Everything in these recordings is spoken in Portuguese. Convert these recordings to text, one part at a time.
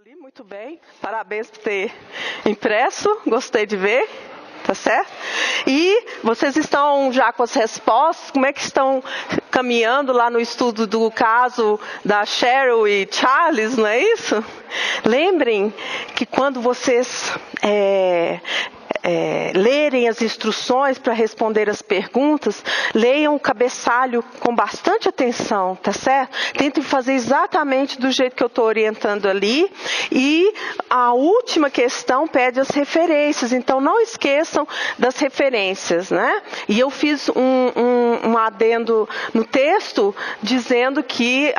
ali, muito bem. Parabéns por ter impresso, gostei de ver, tá certo? E vocês estão já com as respostas, como é que estão caminhando lá no estudo do caso da Cheryl e Charles, não é isso? Lembrem que quando vocês lerem as instruções para responder as perguntas, leiam o cabeçalho com bastante atenção, tá certo? Tentem fazer exatamente do jeito que eu estou orientando ali. E a última questão pede as referências, então não esqueçam das referências, né? E eu fiz um adendo no texto dizendo que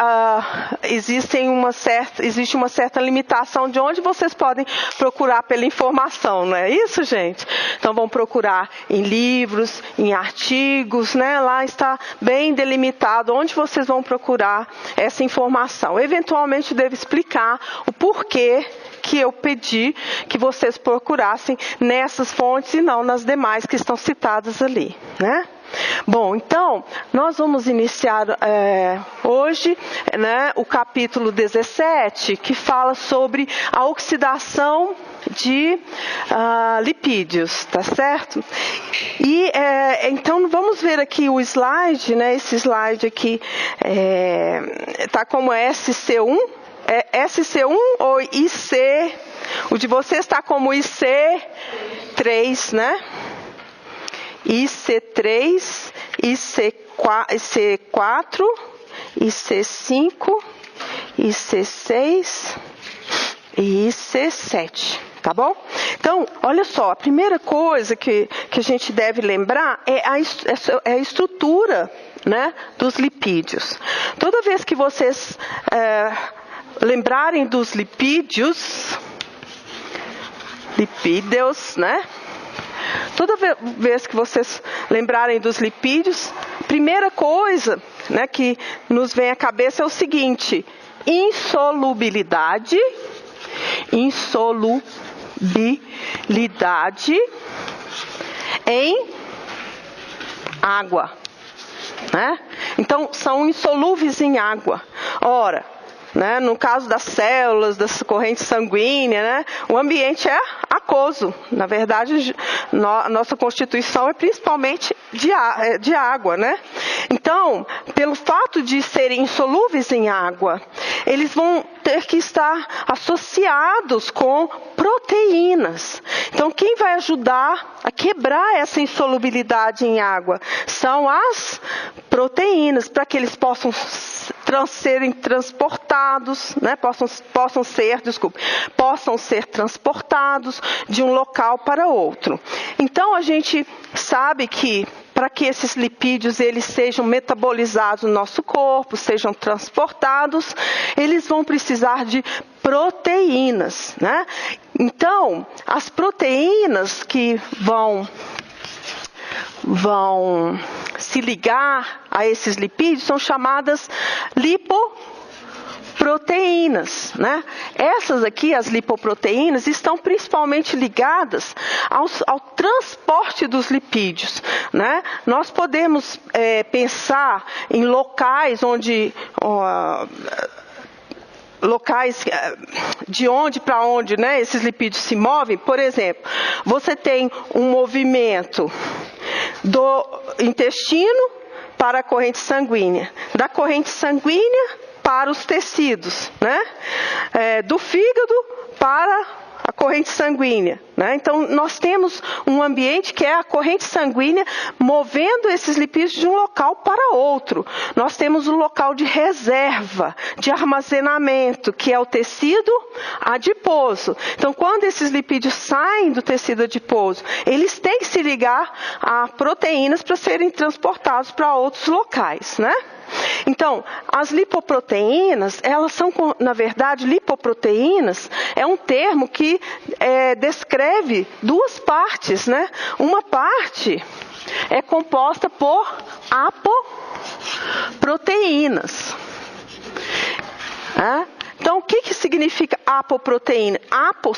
existe uma certa limitação de onde vocês podem procurar pela informação, não é isso, gente? Então vão procurar em livros, em artigos, né? Lá está bem delimitado onde vocês vão procurar essa informação. Eventualmente eu devo explicar o porquê que eu pedi que vocês procurassem nessas fontes e não nas demais que estão citadas ali, né? Bom, então, nós vamos iniciar hoje, né, o capítulo 17, que fala sobre a oxidação de lipídios, tá certo? E então vamos ver aqui o slide, né? Esse slide aqui tá como SC1, SC1 ou IC? O de vocês está como IC3, né? IC3, IC4, IC5, IC6 e IC7, tá bom? Então, olha só, a primeira coisa que a gente deve lembrar é a estrutura, né, dos lipídios. Toda vez que vocês lembrarem dos lipídios, né? Toda vez que vocês lembrarem dos lipídios, a primeira coisa, né, que nos vem à cabeça é o seguinte: insolubilidade em água, né? Então, são insolúveis em água. Ora, né, no caso das células, das correntes sanguíneas, né, o ambiente é aquoso. Na verdade, nossa constituição é principalmente de água, né? Então, pelo fato de serem insolúveis em água, eles vão ter que estar associados com proteínas. Então, quem vai ajudar a quebrar essa insolubilidade em água são as proteínas, para que eles possam serem transportados, né? possam ser transportados de um local para outro. Então, a gente sabe que para que esses lipídios eles sejam metabolizados no nosso corpo, sejam transportados, eles vão precisar de proteínas, né? Então, as proteínas que vão se ligar a esses lipídios são chamadas lipoproteínas, né? Essas aqui, as lipoproteínas, estão principalmente ligadas ao transporte dos lipídios, né? Nós podemos pensar em locais de onde para onde, né, esses lipídios se movem. Por exemplo, você tem um movimento do intestino para a corrente sanguínea, da corrente sanguínea para os tecidos, né? Do fígado para a corrente sanguínea, né? Então, nós temos um ambiente que é a corrente sanguínea movendo esses lipídios de um local para outro. Nós temos um local de reserva, de armazenamento, que é o tecido adiposo. Então, quando esses lipídios saem do tecido adiposo, eles têm que se ligar a proteínas para serem transportados para outros locais, né? Então, as lipoproteínas, elas são, na verdade, lipoproteínas é um termo que descreve duas partes, né? Uma parte é composta por apoproteínas. Então, o que significa apoproteína? Apo,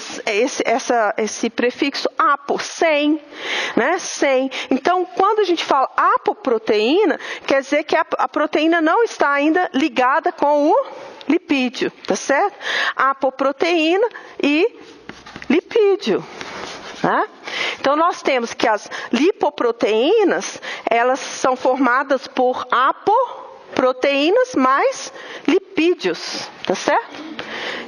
esse prefixo apo, sem, né? Sem. Então, quando a gente fala apoproteína, quer dizer que a proteína não está ainda ligada com o lipídio, tá certo? Apoproteína e lipídio. Né? Então, nós temos que as lipoproteínas, elas são formadas por apoproteínas mais lipídios, tá certo?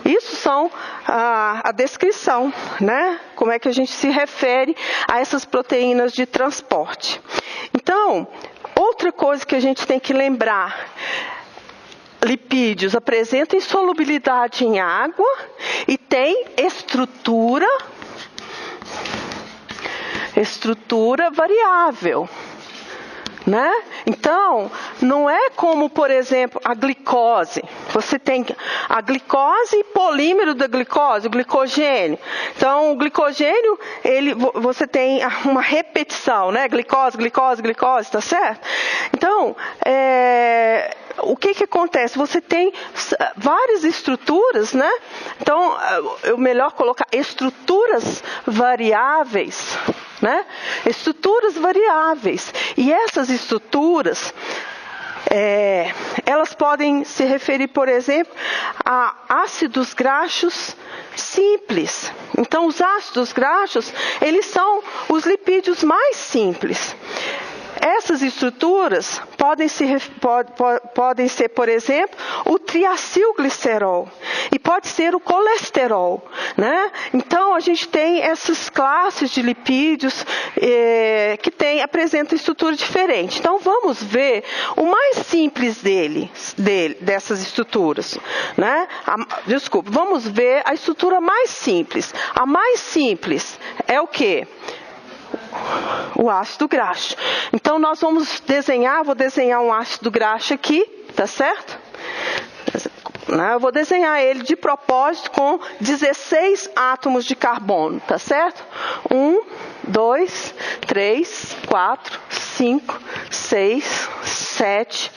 Isso são a descrição, né? Como é que a gente se refere a essas proteínas de transporte. Então, outra coisa que a gente tem que lembrar, lipídios apresentam insolubilidade em água e tem estrutura variável, né? Então, não é como, por exemplo, a glicose. Você tem a glicose e polímero da glicose, o glicogênio. Então, o glicogênio, você tem uma repetição, né? Glicose, tá certo? Então, o que acontece? Você tem várias estruturas, né? Então, é melhor colocar estruturas variáveis, né? Estruturas variáveis. E essas estruturas, elas podem se referir, por exemplo, a ácidos graxos simples. Então, os ácidos graxos, eles são os lipídios mais simples. Essas estruturas podem ser, por exemplo, o triacilglicerol e pode ser o colesterol, né? Então, a gente tem essas classes de lipídios que apresentam estrutura diferente. Então, vamos ver o mais simples dessas estruturas, né? Vamos ver a estrutura mais simples. A mais simples é o quê? O ácido graxo. Então, nós vamos vou desenhar um ácido graxo aqui, tá certo? Eu vou desenhar ele de propósito com 16 átomos de carbono, tá certo? 1, 2, 3, 4, 5, 6, 7,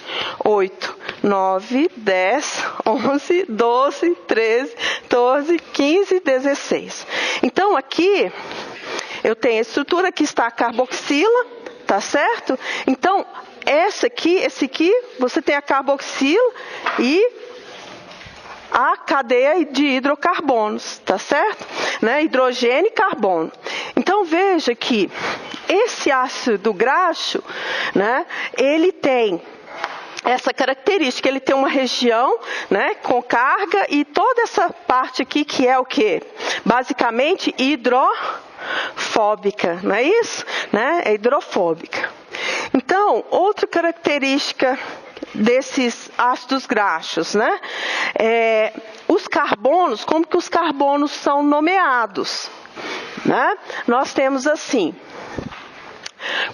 8, 9, 10, 11, 12, 13, 14, 15, 16. Então, aqui eu tenho a estrutura que está a carboxila, tá certo? Então, esse aqui, você tem a carboxila e a cadeia de hidrocarbonos, tá certo? Né? Hidrogênio e carbono. Então, veja que esse ácido graxo, né, ele tem essa característica, ele tem uma região, né, com carga e toda essa parte aqui que é o quê? Basicamente hidrofóbica, não é isso? Né? É hidrofóbica. Então, outra característica desses ácidos graxos, né? Os carbonos, como que os carbonos são nomeados? Né? Nós temos assim,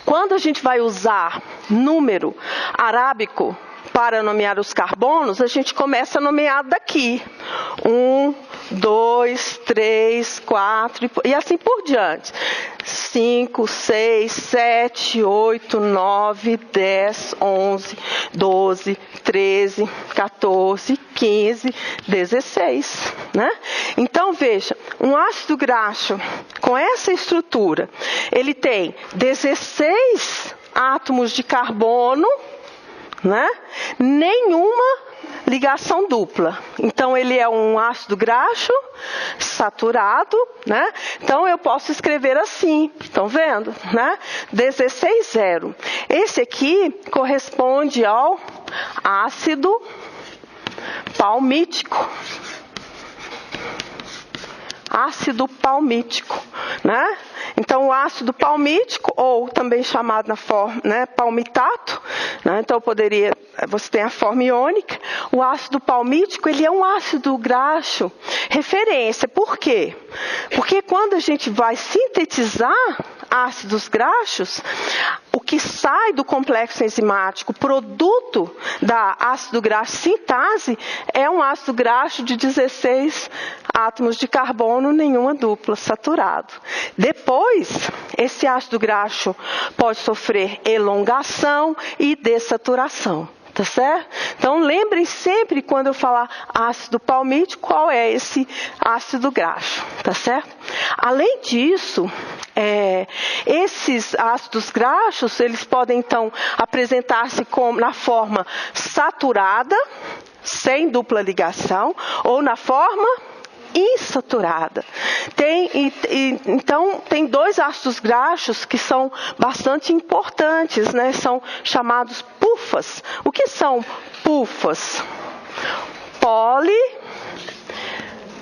quando a gente vai usar número arábico para nomear os carbonos, a gente começa a nomear daqui. 1, 2, 3, 4 e assim por diante. 5, 6, 7, 8, 9, 10, 11, 12, 13, 14, 15, 16. Né? Então, veja, um ácido graxo com essa estrutura, ele tem 16 átomos de carbono, né? Nenhuma ligação dupla. Então, ele é um ácido graxo saturado, né? Então, eu posso escrever assim, estão vendo? Né? 16,0. Esse aqui corresponde ao ácido palmítico. Ácido palmítico, né? Então, o ácido palmítico, ou também chamado na forma, né, palmitato, né? Então, você tem a forma iônica. O ácido palmítico, ele é um ácido graxo referência. Por quê? Porque quando a gente vai sintetizar ácidos graxos, o que sai do complexo enzimático, produto da ácido graxo sintase, é um ácido graxo de 16 átomos de carbono, nenhuma dupla, saturado. Depois, esse ácido graxo pode sofrer elongação e dessaturação. Tá certo? Então, lembrem sempre, quando eu falar ácido palmítico, qual é esse ácido graxo, tá certo? Além disso, esses ácidos graxos, eles podem, então, apresentar-se na forma saturada, sem dupla ligação, ou na forma insaturada. Então, tem dois ácidos graxos que são bastante importantes, né? São chamados PUFAs. O que são PUFAs?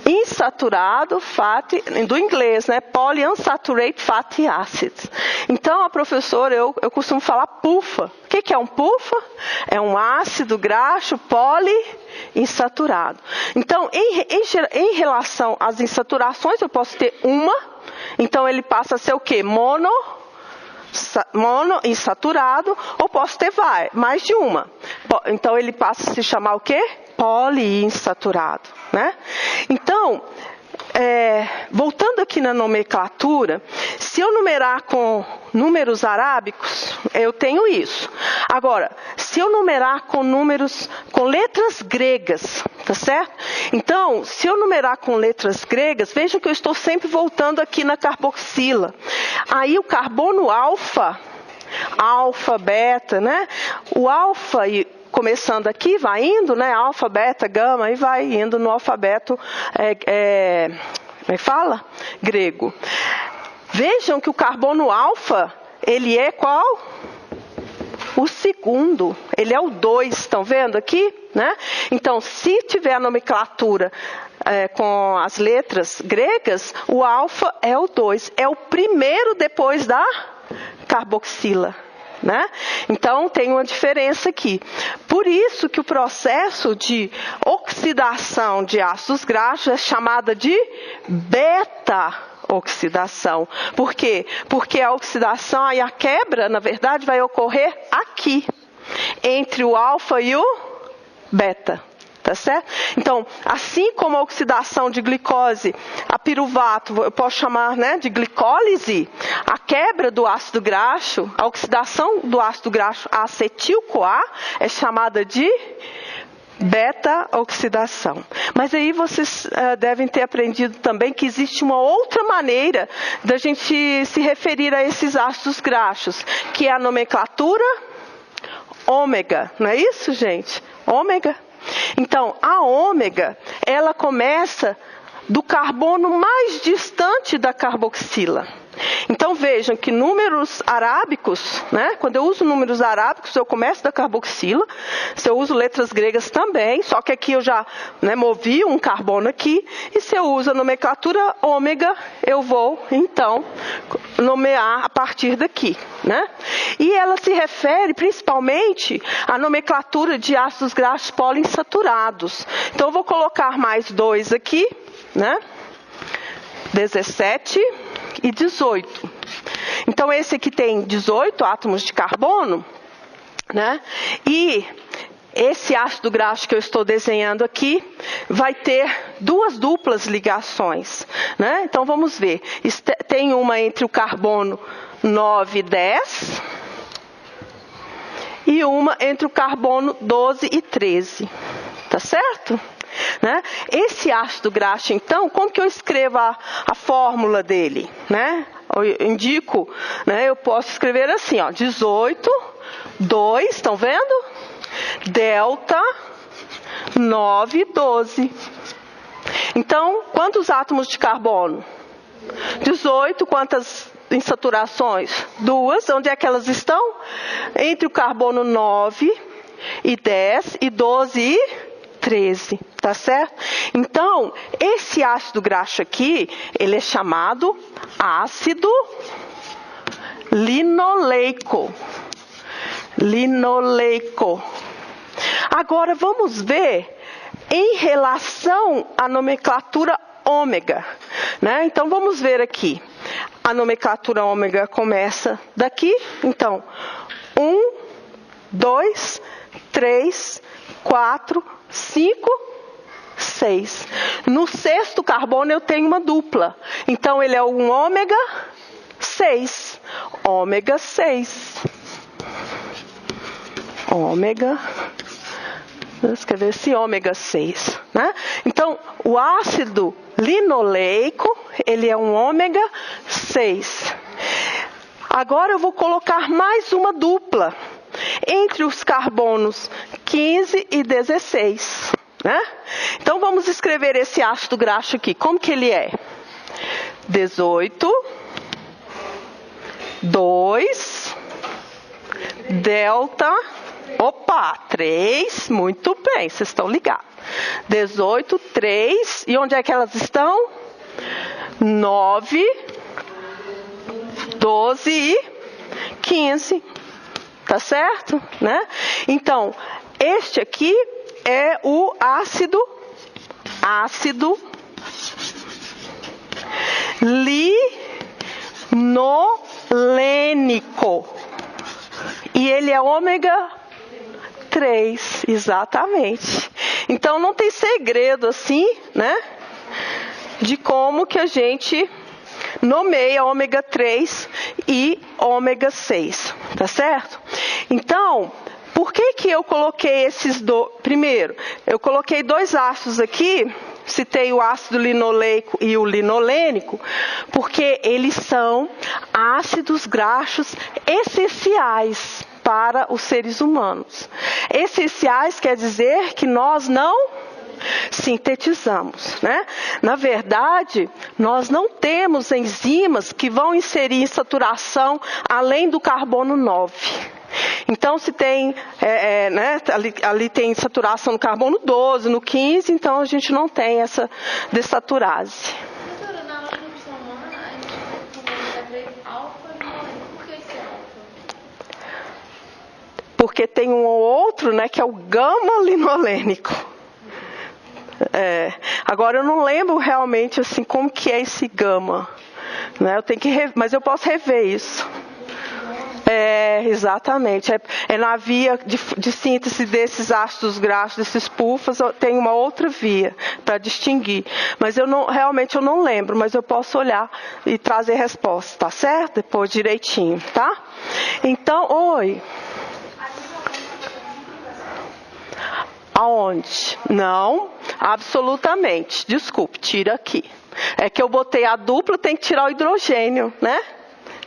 Insaturado fatty, do inglês, né? Polyunsaturated fatty acids. Então, a professora, eu costumo falar PUFA. O que é um PUFA? É um ácido graxo poliinsaturado. Então, em relação às insaturações, eu posso ter uma. Então, ele passa a ser o quê? Monoinsaturado, ou posso ter mais de uma. Então, ele passa a se chamar o quê? Poliinsaturado, né? Então, voltando aqui na nomenclatura, se eu numerar com números arábicos, eu tenho isso. Agora, se eu numerar com letras gregas, tá certo? Então, se eu numerar com letras gregas, vejam que eu estou sempre voltando aqui na carboxila. Aí o carbono alfa, beta, né? O alfa começando aqui, vai indo, né? Alfa, beta, gama, e vai indo no alfabeto, como é que fala? Grego. Vejam que o carbono alfa, ele é qual? O segundo. Ele é o 2, estão vendo aqui? Né? Então, se tiver a nomenclatura com as letras gregas, o alfa é o 2. É o primeiro depois da carboxila. Né? Então, tem uma diferença aqui. Por isso que o processo de oxidação de ácidos graxos é chamada de beta-oxidação. Por quê? Porque a oxidação e a quebra, na verdade, vai ocorrer aqui, entre o alfa e o beta. Tá certo? Então, assim como a oxidação de glicose a piruvato, eu posso chamar, né, de glicólise, a quebra do ácido graxo, a oxidação do ácido graxo a acetil-CoA é chamada de beta-oxidação. Mas aí vocês devem ter aprendido também que existe uma outra maneira da gente se referir a esses ácidos graxos, que é a nomenclatura ômega. Não é isso, gente? Ômega. Então, a ômega, ela começa do carbono mais distante da carboxila. Então, vejam que números arábicos, né? Quando eu uso números arábicos, eu começo da carboxila. Se eu uso letras gregas também, só que aqui eu já, né, movi um carbono aqui. E se eu uso a nomenclatura ômega, eu vou, então, nomear a partir daqui, né? E ela se refere principalmente à nomenclatura de ácidos graxos poliinsaturados. Então, eu vou colocar mais 2 aqui, né? 17 e 18. Então, esse aqui tem 18 átomos de carbono, né? E esse ácido graxo que eu estou desenhando aqui vai ter 2 duplas ligações, né? Então, vamos ver. Tem uma entre o carbono 9 e 10 e uma entre o carbono 12 e 13. Tá certo? Né? Esse ácido graxo, então, como que eu escrevo a fórmula dele? Né? Eu indico, né? Eu posso escrever assim, ó, 18, 2, estão vendo? Delta, 9, 12. Então, quantos átomos de carbono? 18, quantas insaturações? 2, onde é que elas estão? Entre o carbono 9 e 10 e 12 e 13, tá certo? Então, esse ácido graxo aqui, ele é chamado ácido linoleico. Linoleico. Agora, vamos ver em relação à nomenclatura ômega, né? Então, vamos ver aqui. A nomenclatura ômega começa daqui. Então, 1, 2, 3, 4, 5, 6. No 6º carbono eu tenho uma dupla. Então, ele é um ômega 6. Ômega 6. Ômega. Vou escrever esse ômega 6. Né? Então, o ácido linoleico, ele é um ômega 6. Agora eu vou colocar mais uma dupla. entre os carbonos 15 e 16. Né? Então, vamos escrever esse ácido graxo aqui. Como que ele é? 18, 2, delta, 3, muito bem, vocês estão ligados. 18, 3, e onde é que elas estão? 9, 12 e 15, tá certo? Né? Então, este aqui é o ácido linolênico. E ele é ômega 3, exatamente. Então não tem segredo assim, né? De como que a gente nomeia ômega 3 e ômega 6, tá certo? Então, por que que eu coloquei esses dois? Primeiro, eu coloquei dois ácidos aqui, citei o ácido linoleico e o linolênico, porque eles são ácidos graxos essenciais para os seres humanos. Essenciais quer dizer que nós não sintetizamos, né? Na verdade, nós não temos enzimas que vão inserir em saturação além do carbono 9. Então, se tem, né, ali tem saturação no carbono 12, no 15, então a gente não tem essa desaturase. Professora, na reprodução humana, a gente tem alfa e linolênico. Por que esse alfa? Porque tem um ou outro, né, que é o gama linolênico. Agora eu não lembro realmente assim como que é esse gama, né? Eu tenho que mas eu posso rever isso. Exatamente. É na via de síntese desses ácidos graxos, desses pulfas, tem uma outra via para distinguir. Mas realmente eu não lembro, mas eu posso olhar e trazer resposta, tá certo? Depois direitinho, tá? Então, oi. Aonde? Não, absolutamente. Desculpe, tira aqui. É que eu botei a dupla, tem que tirar o hidrogênio, né?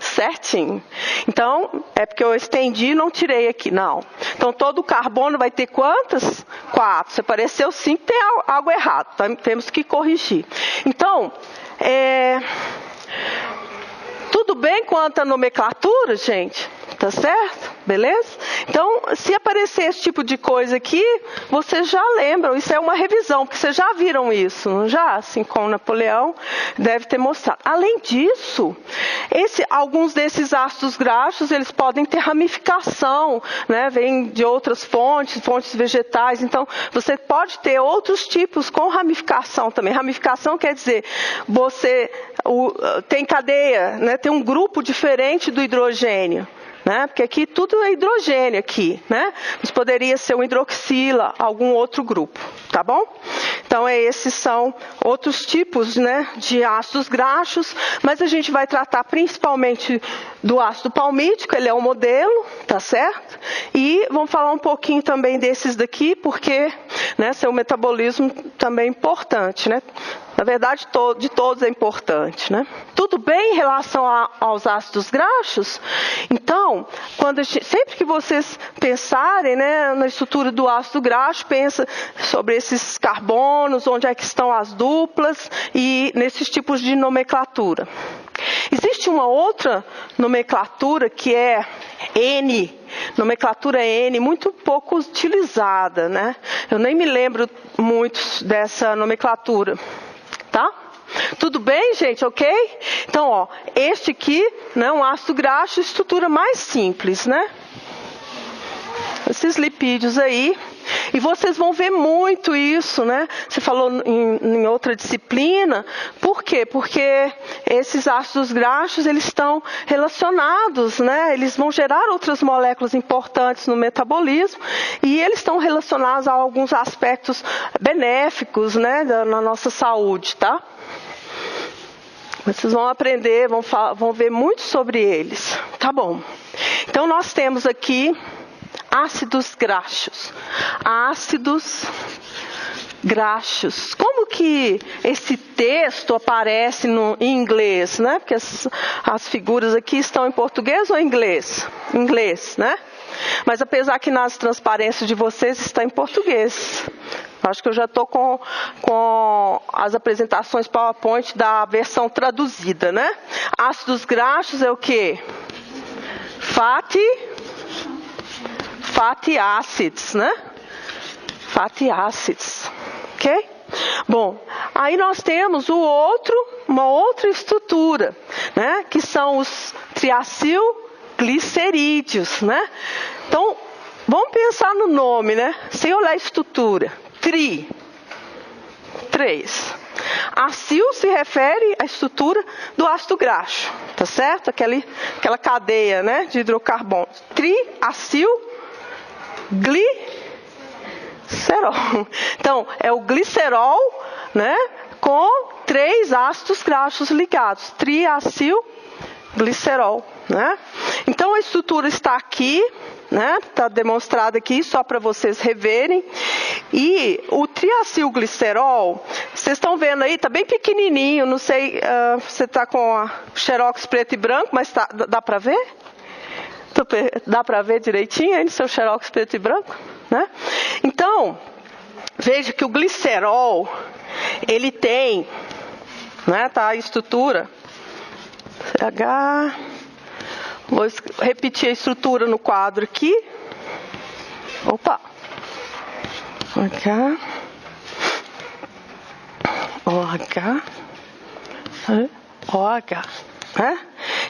Certinho. Então, é porque eu estendi e não tirei aqui, não. Então, todo o carbono vai ter quantas? 4. Se apareceu 5, tem algo errado. Tá? Temos que corrigir. Então, tudo bem quanto à nomenclatura, gente? Tá certo? Beleza? Então, se aparecer esse tipo de coisa aqui, vocês já lembram. Isso é uma revisão, porque vocês já viram isso, não já? Assim como Napoleão deve ter mostrado. Além disso, alguns desses ácidos graxos, eles podem ter ramificação, né? Vêm de outras fontes vegetais. Então, você pode ter outros tipos com ramificação também. Ramificação quer dizer, você tem cadeia, né? Tem um grupo diferente do hidrogênio. Né? Porque aqui tudo é hidrogênio aqui, né? Mas poderia ser um hidroxila, algum outro grupo, tá bom? Então esses são outros tipos, né, de ácidos graxos, mas a gente vai tratar principalmente do ácido palmítico, ele é um modelo, tá certo? E vamos falar um pouquinho também desses daqui, porque, né, seu metabolismo também é importante, né? Na verdade, de todos é importante, né? Tudo bem em relação aos ácidos graxos? Então, sempre que vocês pensarem, né, na estrutura do ácido graxo, pensa sobre esses carbonos, onde é que estão as duplas e nesses tipos de nomenclatura. Existe uma outra nomenclatura que é N, nomenclatura N, muito pouco utilizada, né? Eu nem me lembro muito dessa nomenclatura. Tá? Tudo bem, gente? Ok? Então, este aqui, né, um ácido graxo, estrutura mais simples, né? Esses lipídios aí. E vocês vão ver muito isso, né? Você falou em outra disciplina. Por quê? Porque esses ácidos graxos, eles estão relacionados, né? Eles vão gerar outras moléculas importantes no metabolismo e eles estão relacionados a alguns aspectos benéficos, né, na nossa saúde, tá? Vocês vão aprender, vão ver muito sobre eles. Tá bom. Então, nós temos aqui ácidos graxos. Ácidos graxos. Como que esse texto aparece em inglês, né? Porque as figuras aqui estão em português ou em inglês? Inglês, né? Mas apesar que nas transparências de vocês está em português. Acho que eu já estou com as apresentações PowerPoint da versão traduzida, né? Ácidos graxos é o quê? Fatty acids, né? Fatty acids, ok? Bom, aí nós temos uma outra estrutura, né? Que são os triacilglicerídeos, né? Então, vamos pensar no nome, né? Sem olhar a estrutura. Três. Acil se refere à estrutura do ácido graxo, tá certo? Aquela cadeia, né, de hidrocarbonos. Triacilglicerol. Então, é o glicerol, né, com 3 ácidos graxos ligados. Triacilglicerol, né? Então, a estrutura está aqui, né? Está demonstrado aqui só para vocês reverem. E o triacilglicerol, vocês estão vendo aí, está bem pequenininho. Não sei, você está com a xerox preto e branco, mas dá para ver? Dá para ver direitinho aí no seu xerox preto e branco, né? Então, veja que o glicerol, ele tem, né? Tá a estrutura CH. Vou repetir a estrutura no quadro aqui. Opa. H. OH. OH. Né?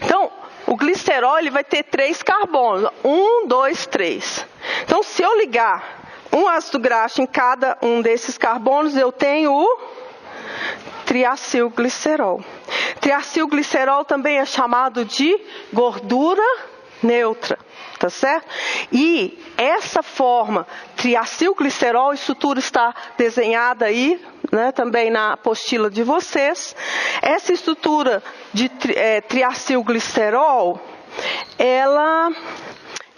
Então, o glicerol ele vai ter 3 carbonos. 1, 2, 3. Então, se eu ligar um ácido graxo em cada um desses carbonos, eu tenho o triacilglicerol. Triacilglicerol também é chamado de gordura neutra, tá certo? E essa forma, triacilglicerol, a estrutura está desenhada aí, né, também na apostila de vocês. Essa estrutura de triacilglicerol, ela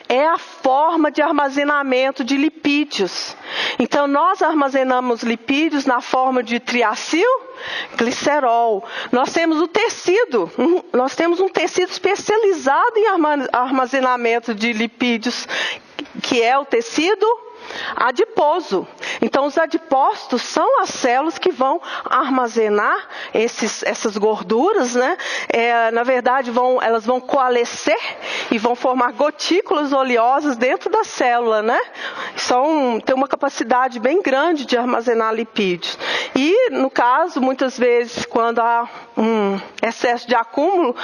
é a forma de armazenamento de lipídios. Então, nós armazenamos lipídios na forma de triacilglicerol. Nós temos um tecido especializado em armazenamento de lipídios, que é o tecido adiposo. Então, os adipócitos são as células que vão armazenar essas gorduras, né? Na verdade, elas vão coalescer e vão formar gotículas oleosas dentro da célula, né? Tem uma capacidade bem grande de armazenar lipídios. E, no caso, muitas vezes, quando há um excesso de acúmulo,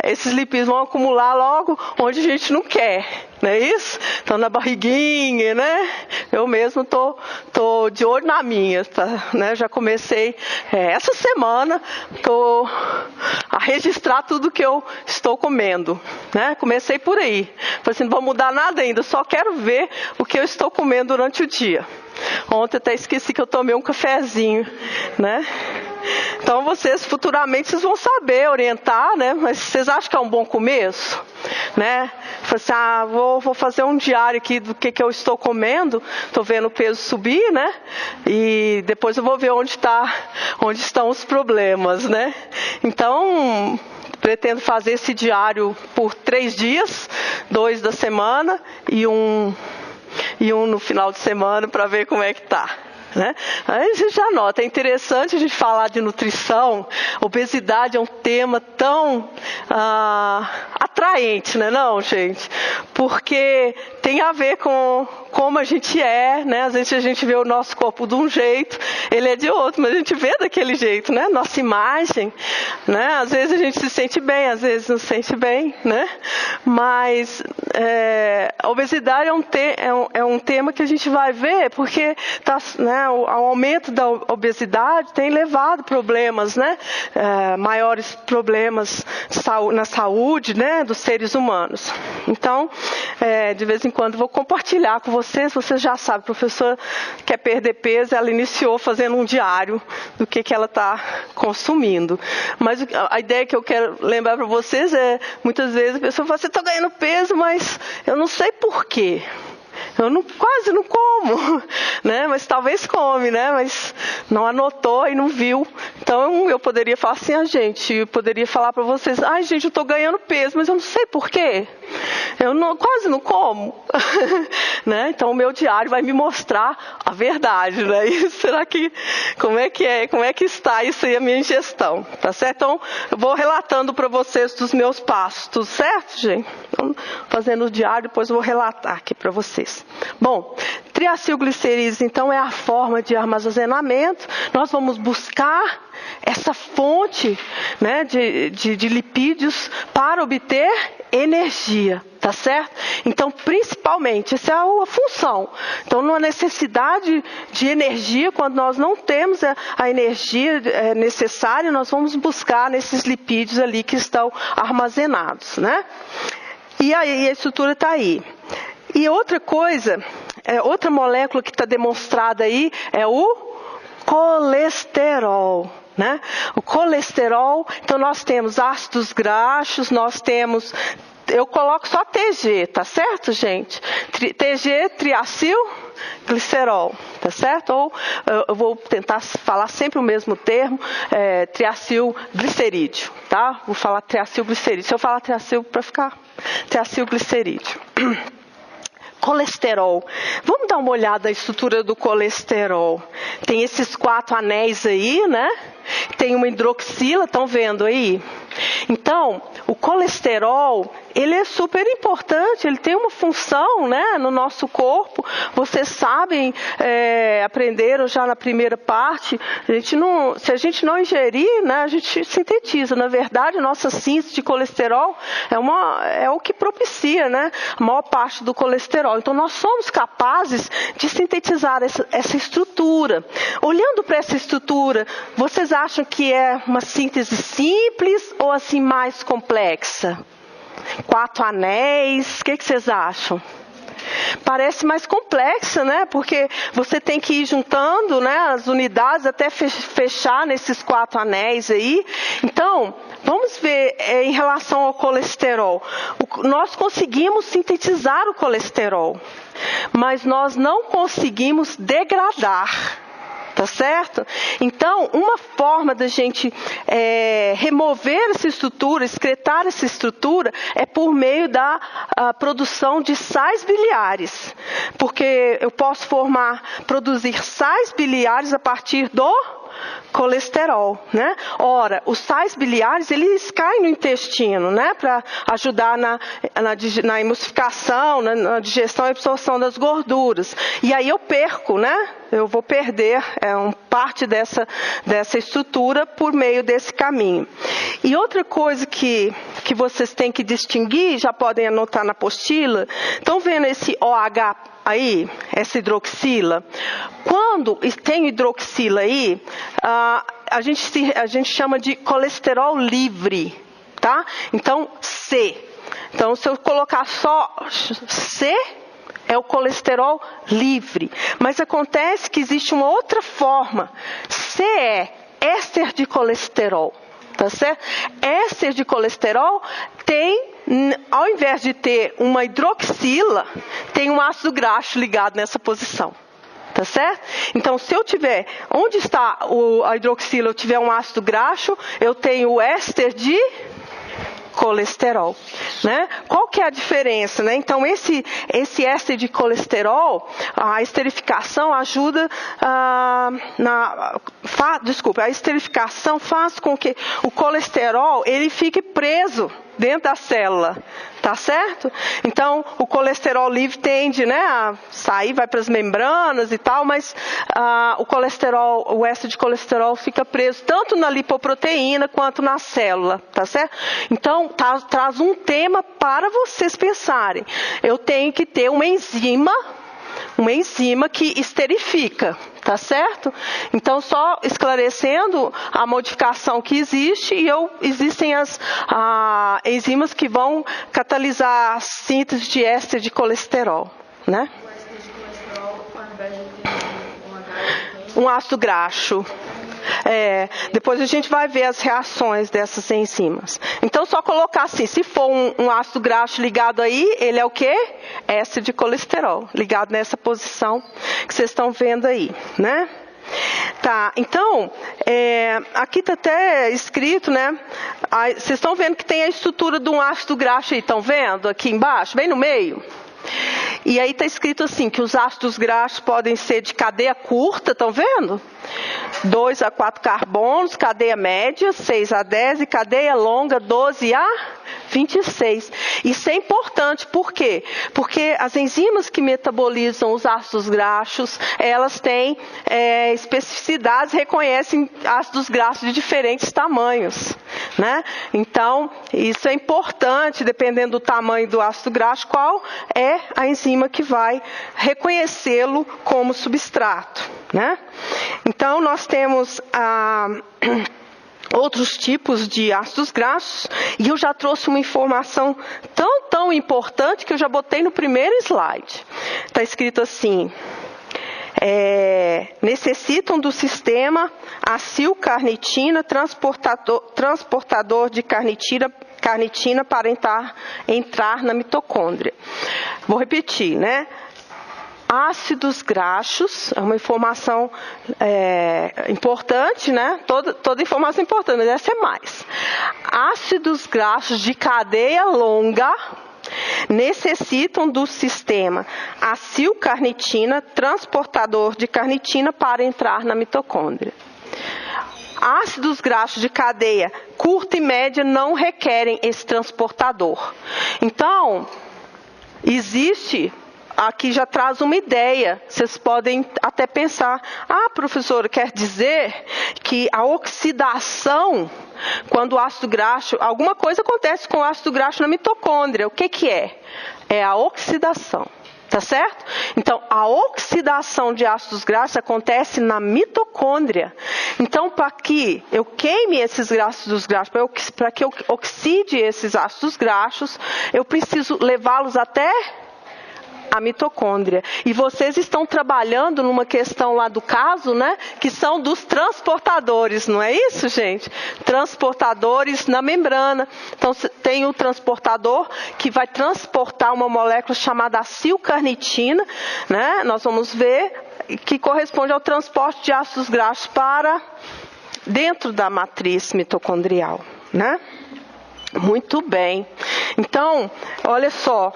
esses lipídios vão acumular logo onde a gente não quer, não é isso? Então, na barriguinha, né? Eu mesmo tô de olho na minha, tá? Né? Já comecei essa semana, a registrar tudo que eu estou comendo, né? Comecei por aí. Falei assim, não vou mudar nada ainda, só quero ver o que eu estou comendo durante o dia. Ontem até esqueci que eu tomei um cafezinho, né? Então futuramente vocês vão saber orientar, né? Mas vocês acham que é um bom começo, né? Falei assim, vou fazer um diário aqui do que eu estou comendo. Estou vendo o peso subir, né? E depois eu vou ver onde estão os problemas, né? Então, pretendo fazer esse diário por 3 dias, 2 da semana e um no final de semana para ver como é que tá. Né? Aí você já nota, é interessante a gente falar de nutrição. Obesidade é um tema tão atraente, né, não, gente? Porque tem a ver com como a gente é, né? Às vezes a gente vê o nosso corpo de um jeito, ele é de outro, mas a gente vê daquele jeito, né? Nossa imagem, né? Às vezes a gente se sente bem, às vezes não se sente bem, né? Mas a obesidade é um tema que a gente vai ver, porque né, o aumento da obesidade tem levado problemas, né? Maiores problemas na saúde, né, dos seres humanos. Então, de vez em quando vou compartilhar com vocês já sabem, a professora quer perder peso, ela iniciou fazendo um diário do que ela está consumindo. Mas a ideia que eu quero lembrar para vocês muitas vezes a pessoa fala, você está ganhando peso, mas eu não sei por quê. Eu quase não como, né? Mas talvez come, né? Mas não anotou e não viu. Então, Então, eu poderia falar assim, gente, eu poderia falar para vocês, gente, eu estou ganhando peso, mas eu não sei por quê. Eu quase não como. Né? Então, o meu diário vai me mostrar a verdade. Né? E será que, como é que está isso aí, a minha ingestão? Tá certo? Então, eu vou relatando para vocês dos meus passos, tudo certo, gente? Então, fazendo o diário, depois eu vou relatar aqui para vocês. Bom, triacilglicerídeos, então, é a forma de armazenamento. Nós vamos buscar essa fonte, né, de lipídios para obter energia, tá certo? Então, principalmente, essa é a função. Então, numa necessidade de energia, quando nós não temos a energia necessária, nós vamos buscar nesses lipídios ali que estão armazenados, né? E aí a estrutura está aí. E outra coisa, outra molécula que está demonstrada aí é o colesterol. Né? O colesterol, então nós temos ácidos graxos, nós temos, eu coloco só TG, tá certo, gente? TG, triacilglicerol, tá certo? Ou eu vou tentar falar sempre o mesmo termo, triacilglicerídeo, tá? Vou falar triacilglicerídeo. Se eu falar triacil, para ficar triacilglicerídeo. Colesterol. Vamos dar uma olhada na estrutura do colesterol. Tem esses 4 anéis aí, né? Tem uma hidroxila, estão vendo aí? Então, o colesterol, ele é super importante, ele tem uma função, né, no nosso corpo. Vocês sabem, aprenderam já na primeira parte, se a gente não ingerir, né, a gente sintetiza. Na verdade, a nossa síntese de colesterol é o que propicia, né, a maior parte do colesterol. Então, nós somos capazes de sintetizar essa estrutura. Olhando para essa estrutura, vocês acham que é uma síntese simples ou assim mais complexa? 4 anéis, o que vocês acham? Parece mais complexa, né? Porque você tem que ir juntando, né, as unidades até fechar nesses 4 anéis aí. Então, vamos ver em relação ao colesterol. Nós conseguimos sintetizar o colesterol, mas nós não conseguimos degradar. Tá certo? Então, uma forma da gente remover essa estrutura, excretar essa estrutura, é por meio da produção de sais biliares. Porque eu posso produzir sais biliares a partir do colesterol, né? Ora, os sais biliares, eles caem no intestino, né? Para ajudar na emulsificação, na digestão e absorção das gorduras. E aí eu perco, né? Eu vou perder parte dessa estrutura por meio desse caminho. E outra coisa que vocês têm que distinguir, já podem anotar na apostila, estão vendo esse OH aí, essa hidroxila? Quando tem hidroxila aí, a gente chama de colesterol livre, tá? Então, C. Então, se eu colocar só C, é o colesterol livre. Mas acontece que existe uma outra forma. C é éster de colesterol. Tá certo? Éster de colesterol tem, ao invés de ter uma hidroxila, tem um ácido graxo ligado nessa posição. Tá certo? Então, se eu tiver, onde está a hidroxila, eu tiver um ácido graxo, eu tenho o éster de colesterol, né? Qual que é a diferença, né? Então, esse éster de colesterol, a esterificação ajuda a esterificação faz com que o colesterol ele fique preso dentro da célula, tá certo? Então, o colesterol livre tende, né, a sair, vai para as membranas e tal, mas o éster de colesterol fica preso tanto na lipoproteína quanto na célula, tá certo? Então, traz um tema para vocês pensarem. Eu tenho que ter uma enzima que esterifica, tá certo? Então, só esclarecendo a modificação que existe, existem as enzimas que vão catalisar a síntese de éster de colesterol, né? O éster de colesterol, ao invés de ter um ácido graxo. Depois a gente vai ver as reações dessas enzimas. Então, só colocar assim, se for um ácido graxo ligado aí, ele é o quê? Éster de colesterol, ligado nessa posição que vocês estão vendo aí, né? Tá, então, aqui está até escrito, né? Vocês estão vendo que tem a estrutura de um ácido graxo aí, estão vendo? Aqui embaixo, bem no meio. E aí está escrito assim, que os ácidos graxos podem ser de cadeia curta, estão vendo? 2 a 4 carbonos, cadeia média, 6 a 10, e cadeia longa, 12 a 26. Isso é importante, por quê? Porque as enzimas que metabolizam os ácidos graxos, elas têm especificidades, reconhecem ácidos graxos de diferentes tamanhos, né? Então, isso é importante, dependendo do tamanho do ácido graxo, qual é a enzima que vai reconhecê-lo como substrato, né? Então, nós temos outros tipos de ácidos graxos, e eu já trouxe uma informação tão importante que eu já botei no primeiro slide. Está escrito assim: necessitam do sistema acil-carnitina transportador de carnitina para entrar na mitocôndria. Vou repetir, né? Ácidos graxos, é uma informação importante, né? Toda informação é importante, mas essa é mais. Ácidos graxos de cadeia longa necessitam do sistema acil-carnitina transportador de carnitina para entrar na mitocôndria. Ácidos graxos de cadeia curta e média não requerem esse transportador. Então, existe... Aqui já traz uma ideia, vocês podem até pensar, professora, quer dizer que a oxidação, quando o ácido graxo, alguma coisa acontece com o ácido graxo na mitocôndria, o que é? É a oxidação, tá certo? Então, a oxidação de ácidos graxos acontece na mitocôndria. Então, para que eu queime esses ácidos graxos, para que eu oxide esses ácidos graxos, eu preciso levá-los até a mitocôndria. E vocês estão trabalhando numa questão lá do caso, né? Que são dos transportadores, não é isso, gente? Transportadores na membrana. Então, tem o transportador que vai transportar uma molécula chamada acil-carnitina, né? Nós vamos ver que corresponde ao transporte de ácidos graxos para dentro da matriz mitocondrial, né? Muito bem. Então, olha só,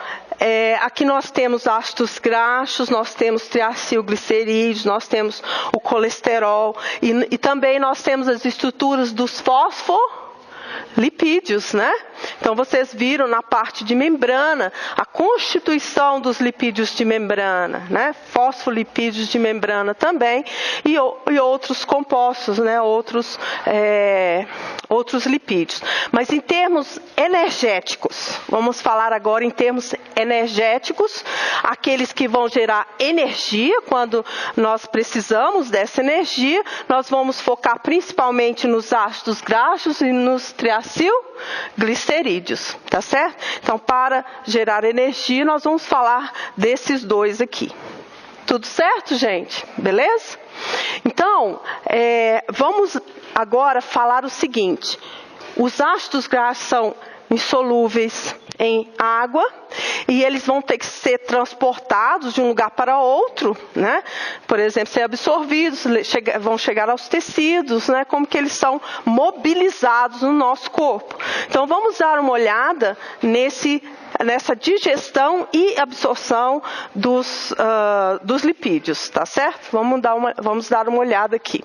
aqui nós temos ácidos graxos, nós temos triacilglicerídeos, nós temos o colesterol e também nós temos as estruturas dos fosfolipídios, né? Então, vocês viram na parte de membrana a constituição dos lipídios de membrana, né? Fosfolipídios de membrana também e outros compostos, né? Outros lipídios. Mas em termos energéticos, vamos falar agora em termos energéticos, aqueles que vão gerar energia quando nós precisamos dessa energia, nós vamos focar principalmente nos ácidos graxos e nos triacilglicerídeos, tá certo? Então, para gerar energia, nós vamos falar desses dois aqui. Tudo certo, gente? Beleza? Então, vamos agora falar o seguinte: os ácidos graxos são insolúveis em água e eles vão ter que ser transportados de um lugar para outro, né? Por exemplo, ser absorvidos, vão chegar aos tecidos, né? Como que eles são mobilizados no nosso corpo. Então, vamos dar uma olhada nessa digestão e absorção dos lipídios, tá certo? Vamos dar uma olhada aqui.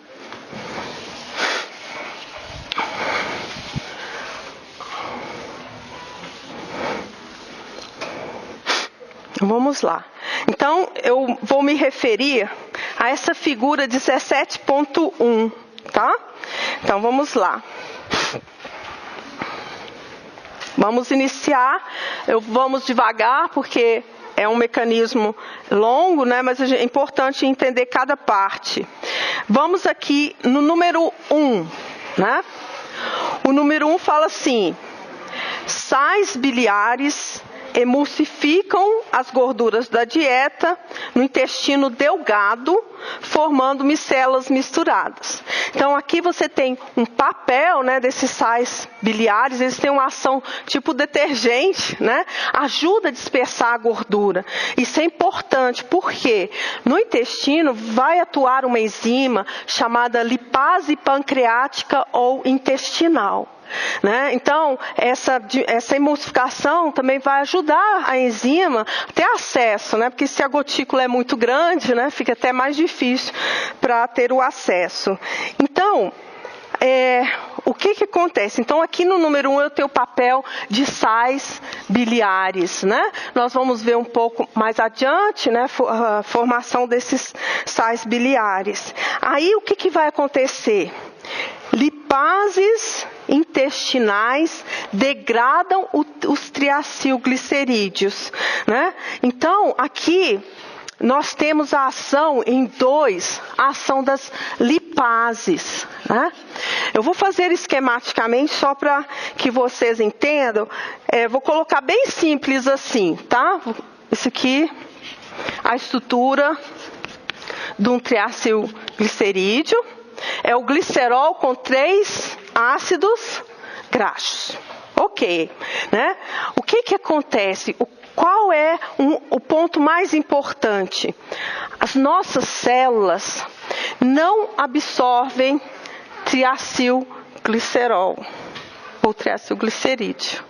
Vamos lá. Então, eu vou me referir a essa figura 17.1, tá? Então, vamos lá. Vamos iniciar, vamos devagar, porque é um mecanismo longo, né? Mas é importante entender cada parte. Vamos aqui no número 1, né? O número 1 fala assim: sais biliares emulsificam as gorduras da dieta no intestino delgado, formando micelas misturadas. Então aqui você tem um papel, né, desses sais biliares, eles têm uma ação tipo detergente, né? Ajuda a dispersar a gordura. Isso é importante porque no intestino vai atuar uma enzima chamada lipase pancreática ou intestinal. Né? Então, essa emulsificação também vai ajudar a enzima a ter acesso, né? Porque se a gotícula é muito grande, né? Fica até mais difícil para ter o acesso. Então, o que acontece? Então, aqui no número 1 eu tenho o papel de sais biliares, né? Nós vamos ver um pouco mais adiante, né? A formação desses sais biliares. Aí, o que vai acontecer? Lipases intestinais degradam os triacilglicerídeos, né? Então, aqui nós temos a ação em 2, a ação das lipases, né? Eu vou fazer esquematicamente só para que vocês entendam. Vou colocar bem simples assim, tá? Isso aqui, a estrutura de um triacilglicerídeo. É o glicerol com 3 ácidos graxos. Ok, né? O que acontece? Qual é o ponto mais importante? As nossas células não absorvem triacilglicerol ou triacilglicerídeo,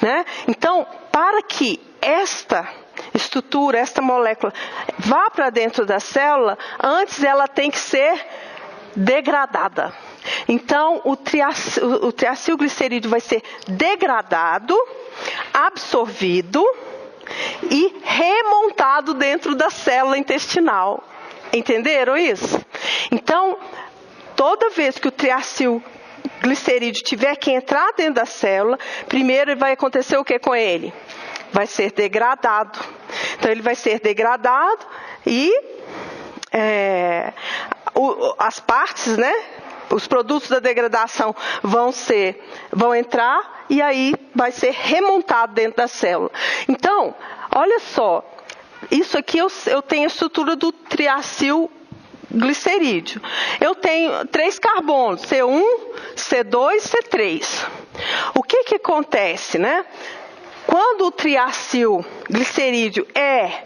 né? Então, para que esta estrutura, esta molécula vá para dentro da célula, antes ela tem que ser degradada. Então, o triacilglicerídeo vai ser degradado, absorvido e remontado dentro da célula intestinal. Entenderam isso? Então, toda vez que o triacilglicerídeo tiver que entrar dentro da célula, primeiro vai acontecer o que com ele? Vai ser degradado. Então, ele vai ser degradado e as partes, né? Os produtos da degradação vão entrar e aí vai ser remontado dentro da célula. Então, olha só, isso aqui eu tenho a estrutura do triacilglicerídeo. Eu tenho 3 carbonos, C1, C2, C3. O que acontece, né? Quando o triacilglicerídeo é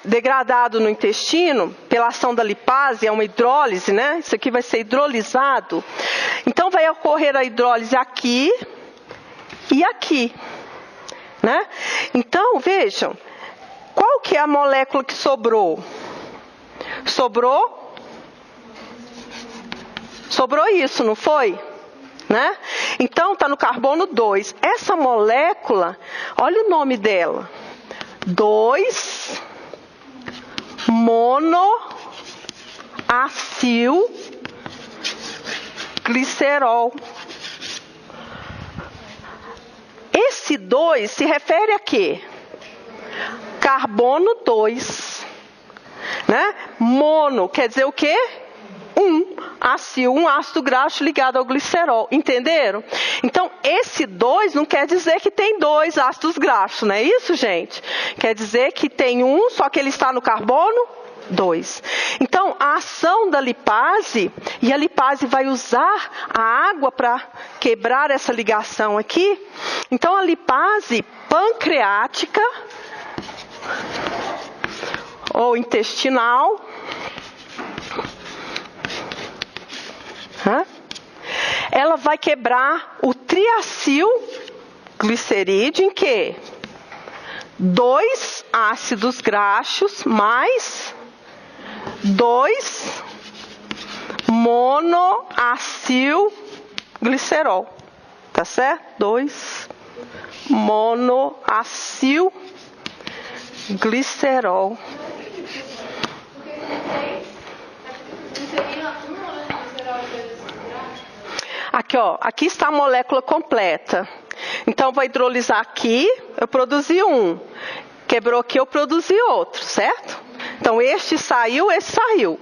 degradado no intestino, pela ação da lipase, é uma hidrólise, né? Isso aqui vai ser hidrolisado. Então, vai ocorrer a hidrólise aqui e aqui, né? Então, vejam, qual que é a molécula que sobrou? Sobrou isso, não foi? Né? Então, está no carbono 2. Essa molécula, olha o nome dela. 2-monoacilglicerol. Esse 2 se refere a quê? Carbono 2. Né? Mono quer dizer o quê? Um ácido graxo ligado ao glicerol. Entenderam? Então, esse 2 não quer dizer que tem 2 ácidos graxos, não é isso, gente? Quer dizer que tem um, só que ele está no carbono 2. Então, a ação da lipase, e a lipase vai usar a água para quebrar essa ligação aqui. Então, a lipase pancreática ou intestinal, ela vai quebrar o triacilglicerídeo em quê? 2 ácidos graxos mais 2-monoacilglicerol. Tá certo? 2-monoacilglicerol. Aqui, ó, aqui está a molécula completa. Então, vou hidrolisar aqui, eu produzi um. Quebrou aqui, eu produzi outro, certo? Então, este saiu, esse saiu.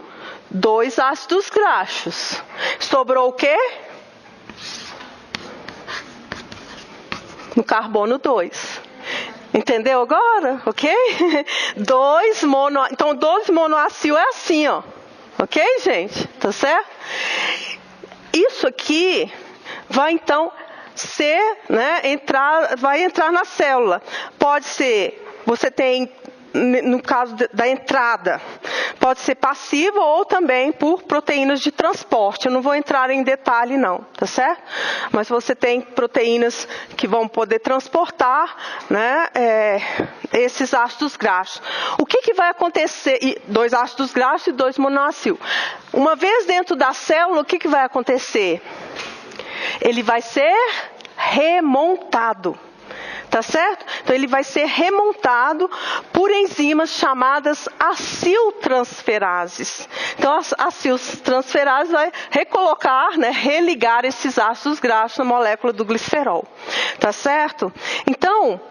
2 ácidos graxos. Sobrou o quê? no carbono 2. Entendeu agora? Ok? Então, 2 monoacil é assim, ó. Ok, gente? Tá certo? Isso aqui vai, então, vai entrar na célula. Pode ser, você tem, no caso da entrada, pode ser passiva ou também por proteínas de transporte. Eu não vou entrar em detalhe não, tá certo? Mas você tem proteínas que vão poder transportar, né, esses ácidos graxos. O que vai acontecer? 2 ácidos graxos e 2 monoacil. Uma vez dentro da célula, o que vai acontecer? Ele vai ser remontado. Tá certo? Então ele vai ser remontado por enzimas chamadas aciltransferases. Então as aciltransferases vai recolocar, né, religar esses ácidos graxos na molécula do glicerol. Tá certo? Então,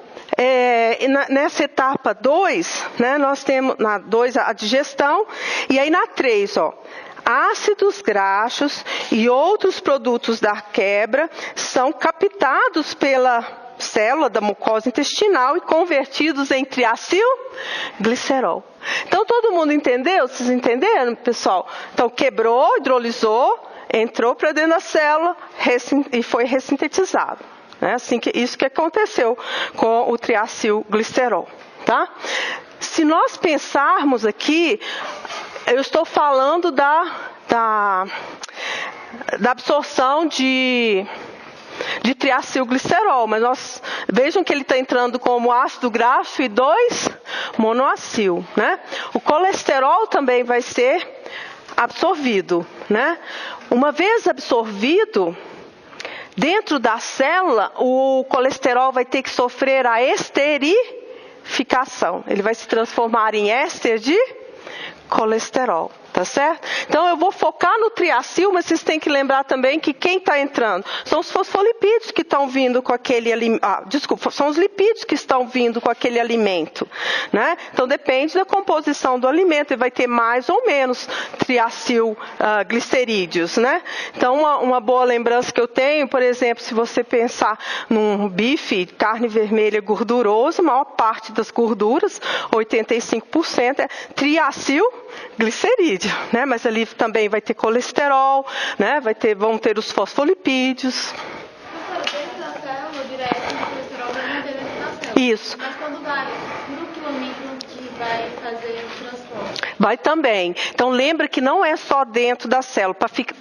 nessa etapa 2, né, nós temos na 2 a digestão, e aí na 3, ó, ácidos graxos e outros produtos da quebra são captados pela célula da mucosa intestinal e convertidos em triacilglicerol. Então todo mundo entendeu? Vocês entenderam, pessoal? Então quebrou, hidrolisou, entrou para dentro da célula e foi ressintetizado. Assim isso que aconteceu com o triacilglicerol, tá? Se nós pensarmos aqui, eu estou falando da absorção de triacilglicerol, mas vejam que ele está entrando como ácido graxo e 2 monoacil, né? O colesterol também vai ser absorvido, né? Uma vez absorvido, dentro da célula, o colesterol vai ter que sofrer a esterificação. Ele vai se transformar em éster de colesterol. Tá certo? Então eu vou focar no triacil, mas vocês têm que lembrar também que quem está entrando são os fosfolipídios que estão vindo com aquele alimento. São os lipídios que estão vindo com aquele alimento, né? Então depende da composição do alimento, ele vai ter mais ou menos triacilglicerídeos, né? Então uma boa lembrança que eu tenho, por exemplo, se você pensar num bife, carne vermelha gordurosa, a maior parte das gorduras, 85%, é triacilglicerídeo. Né? Mas ali também vai ter colesterol, né? Vão ter os fosfolipídios. Dentro da célula, direto, o colesterol vai manter dentro da célula. Isso. Mas quando vai no quilômetro que vai fazer o transporte? Vai também. Então lembra que não é só dentro da célula.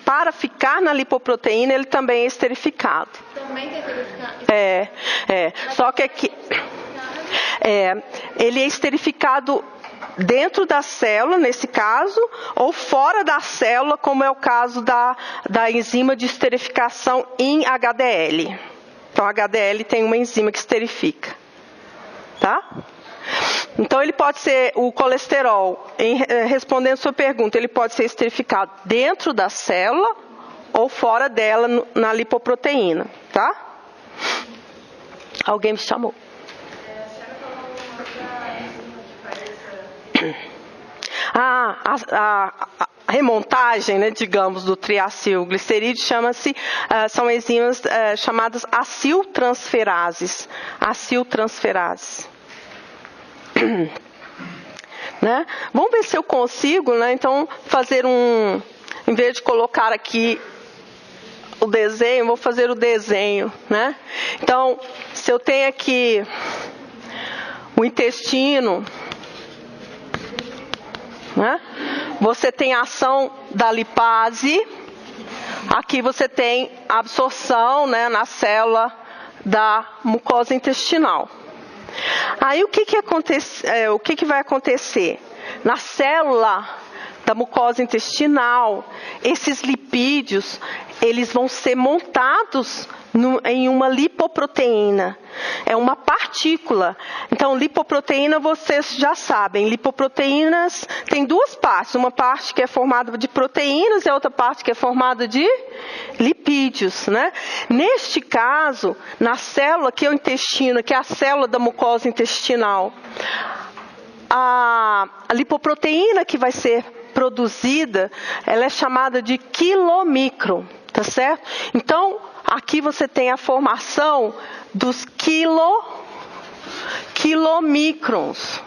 Para ficar na lipoproteína, ele também é esterificado. Também tem esterificado? Só que aqui ele é esterificado dentro da célula, nesse caso, ou fora da célula, como é o caso da enzima de esterificação em HDL. Então, a HDL tem uma enzima que esterifica. Tá? Então, ele pode ser, o colesterol, respondendo a sua pergunta, ele pode ser esterificado dentro da célula ou fora dela, na lipoproteína. Tá? Alguém me chamou. A remontagem, né, digamos, do triacilglicerídeo são enzimas chamadas aciltransferases. Né? Vamos ver se eu consigo, né? Então, fazer em vez de colocar aqui o desenho, vou fazer o desenho, né? Então, se eu tenho aqui o intestino, né? Você tem a ação da lipase, aqui você tem a absorção, né, na célula da mucosa intestinal. Aí o que vai acontecer? Na célula da mucosa intestinal, esses lipídios, eles vão ser montados em uma lipoproteína. É uma partícula. Então, lipoproteína, vocês já sabem. Lipoproteínas tem 2 partes. Uma parte que é formada de proteínas e a outra parte que é formada de lipídios, né? Neste caso, na célula que é o intestino, que é a célula da mucosa intestinal, a lipoproteína que vai ser produzida, ela é chamada de quilomicron. Tá tá certo? Então, aqui você tem a formação dos quilomicrons,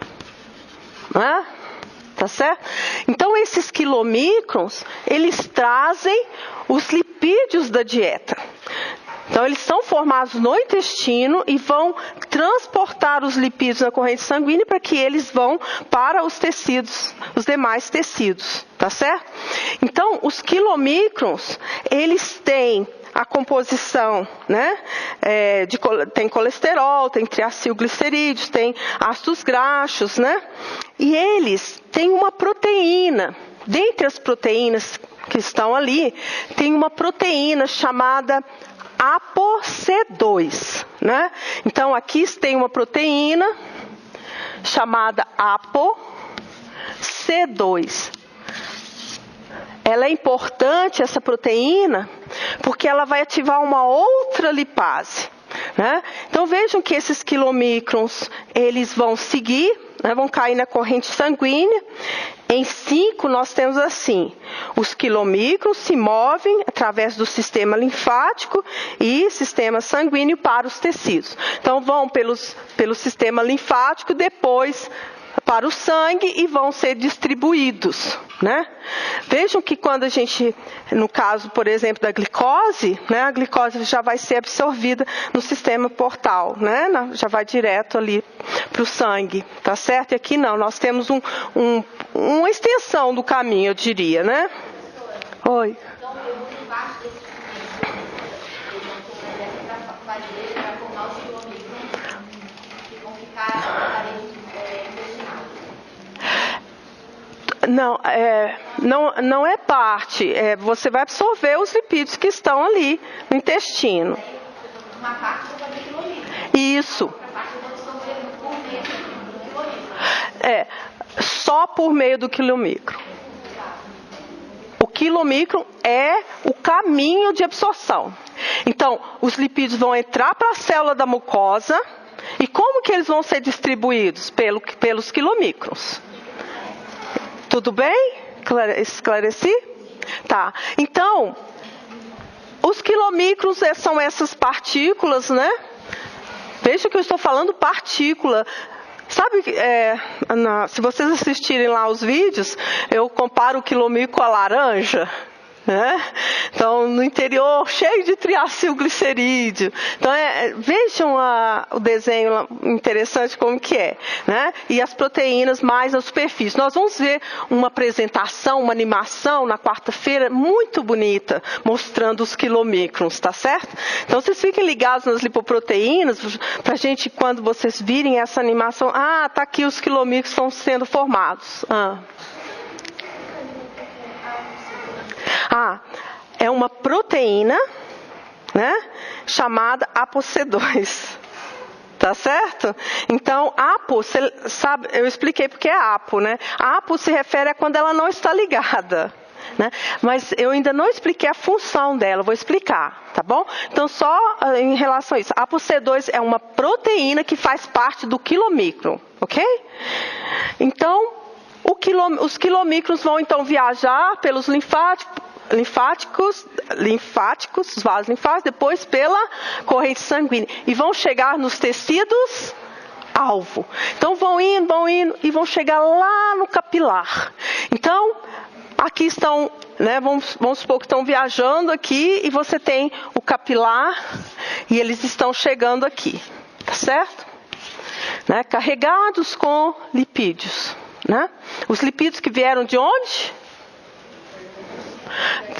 né? Tá certo? Então, esses quilomicrons, eles trazem os lipídios da dieta. Então, eles são formados no intestino e vão transportar os lipídios na corrente sanguínea para que eles vão para os tecidos, os demais tecidos, tá certo? Então, os quilomicrons, eles têm a composição, né? Tem colesterol, tem triacilglicerídeos, tem ácidos graxos, né? E eles têm uma proteína. Dentre as proteínas que estão ali, tem uma proteína chamada ApoC2, né? Então, aqui tem uma proteína chamada ApoC2. Ela é importante, essa proteína, porque ela vai ativar uma outra lipase, né? Então, vejam que esses quilomicrons, eles vão seguir, né? Vão cair na corrente sanguínea. Em 5, nós temos assim, os quilomicrons se movem através do sistema linfático e sistema sanguíneo para os tecidos. Então, vão pelo sistema linfático, depois para o sangue e vão ser distribuídos, né? Vejam que quando a gente, no caso, por exemplo, da glicose, né, a glicose já vai ser absorvida no sistema portal, né? Já vai direto ali para o sangue, tá certo? E aqui não, nós temos uma extensão do caminho, eu diria, né? Oi. Então, eu vou embaixo desse fazer para formar os quilomicrons que vão ficar na parede intestinal. Não é parte. Você vai absorver os lipídios que estão ali no intestino. Uma parte eu vou fazer quilomicron. Isso. Outra parte eu vou absorver por meio do quilomicron. Só por meio do quilomicron. O quilomicron é o caminho de absorção. Então, os lipídios vão entrar para a célula da mucosa. E como que eles vão ser distribuídos? Pelos quilomicrons. Tudo bem? Esclareci? Tá. Então, os quilomicrons são essas partículas, né? Veja que eu estou falando partícula. Sabe, se vocês assistirem lá os vídeos, eu comparo o quilomicro à laranja, né? Então, no interior, cheio de triacilglicerídeo. Então, vejam o desenho interessante como que é, né? E as proteínas mais na superfície. Nós vamos ver uma apresentação, uma animação na quarta-feira muito bonita, mostrando os quilomicrons, tá certo? Então, vocês fiquem ligados nas lipoproteínas, pra gente, quando vocês virem essa animação, tá aqui os quilomicrons estão sendo formados. É uma proteína, né, chamada ApoC2. Tá certo? Então, APO, você sabe, eu expliquei porque é APO, né? A APO se refere a quando ela não está ligada, né? Mas eu ainda não expliquei a função dela, vou explicar, tá bom? Então, só em relação a isso, a ApoC2 é uma proteína que faz parte do quilomicron, ok? Então, os quilomicrons vão então viajar pelos linfáticos, os vasos linfáticos, depois pela corrente sanguínea e vão chegar nos tecidos alvo. Então vão indo e vão chegar lá no capilar. Então aqui estão, né, vamos supor que estão viajando aqui e você tem o capilar e eles estão chegando aqui, tá certo? Né, carregados com lipídios, né? Os lipídios que vieram de onde?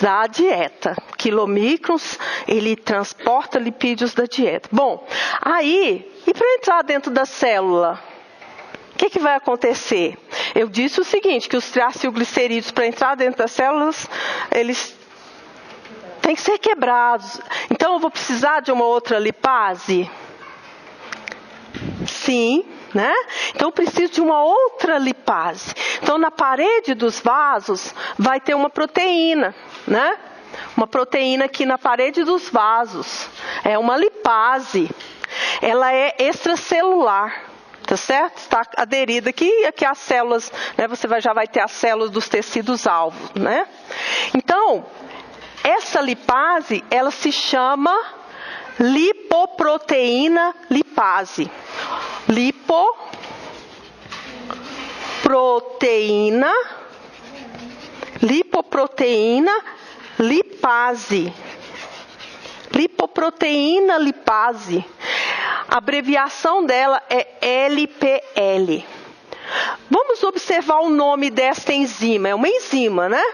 Da dieta. Quilomicrons, ele transporta lipídios da dieta. Bom, aí, e para entrar dentro da célula, o que vai acontecer? Eu disse o seguinte, que os triacilglicerídeos, para entrar dentro das células, eles têm que ser quebrados. Então, eu vou precisar de uma outra lipase? Sim. Né? Então, eu preciso de uma outra lipase. Então, na parede dos vasos vai ter uma proteína, né? Uma proteína aqui na parede dos vasos. É uma lipase. Ela é extracelular, tá certo? Está aderida aqui e aqui as células, né? Você já vai ter as células dos tecidos alvos, né? Então, Essa lipase, ela se chama lipoproteína lipase. Lipoproteína lipase. Lipoproteína lipase. A abreviação dela é LPL. Vamos observar o nome desta enzima. É uma enzima, né?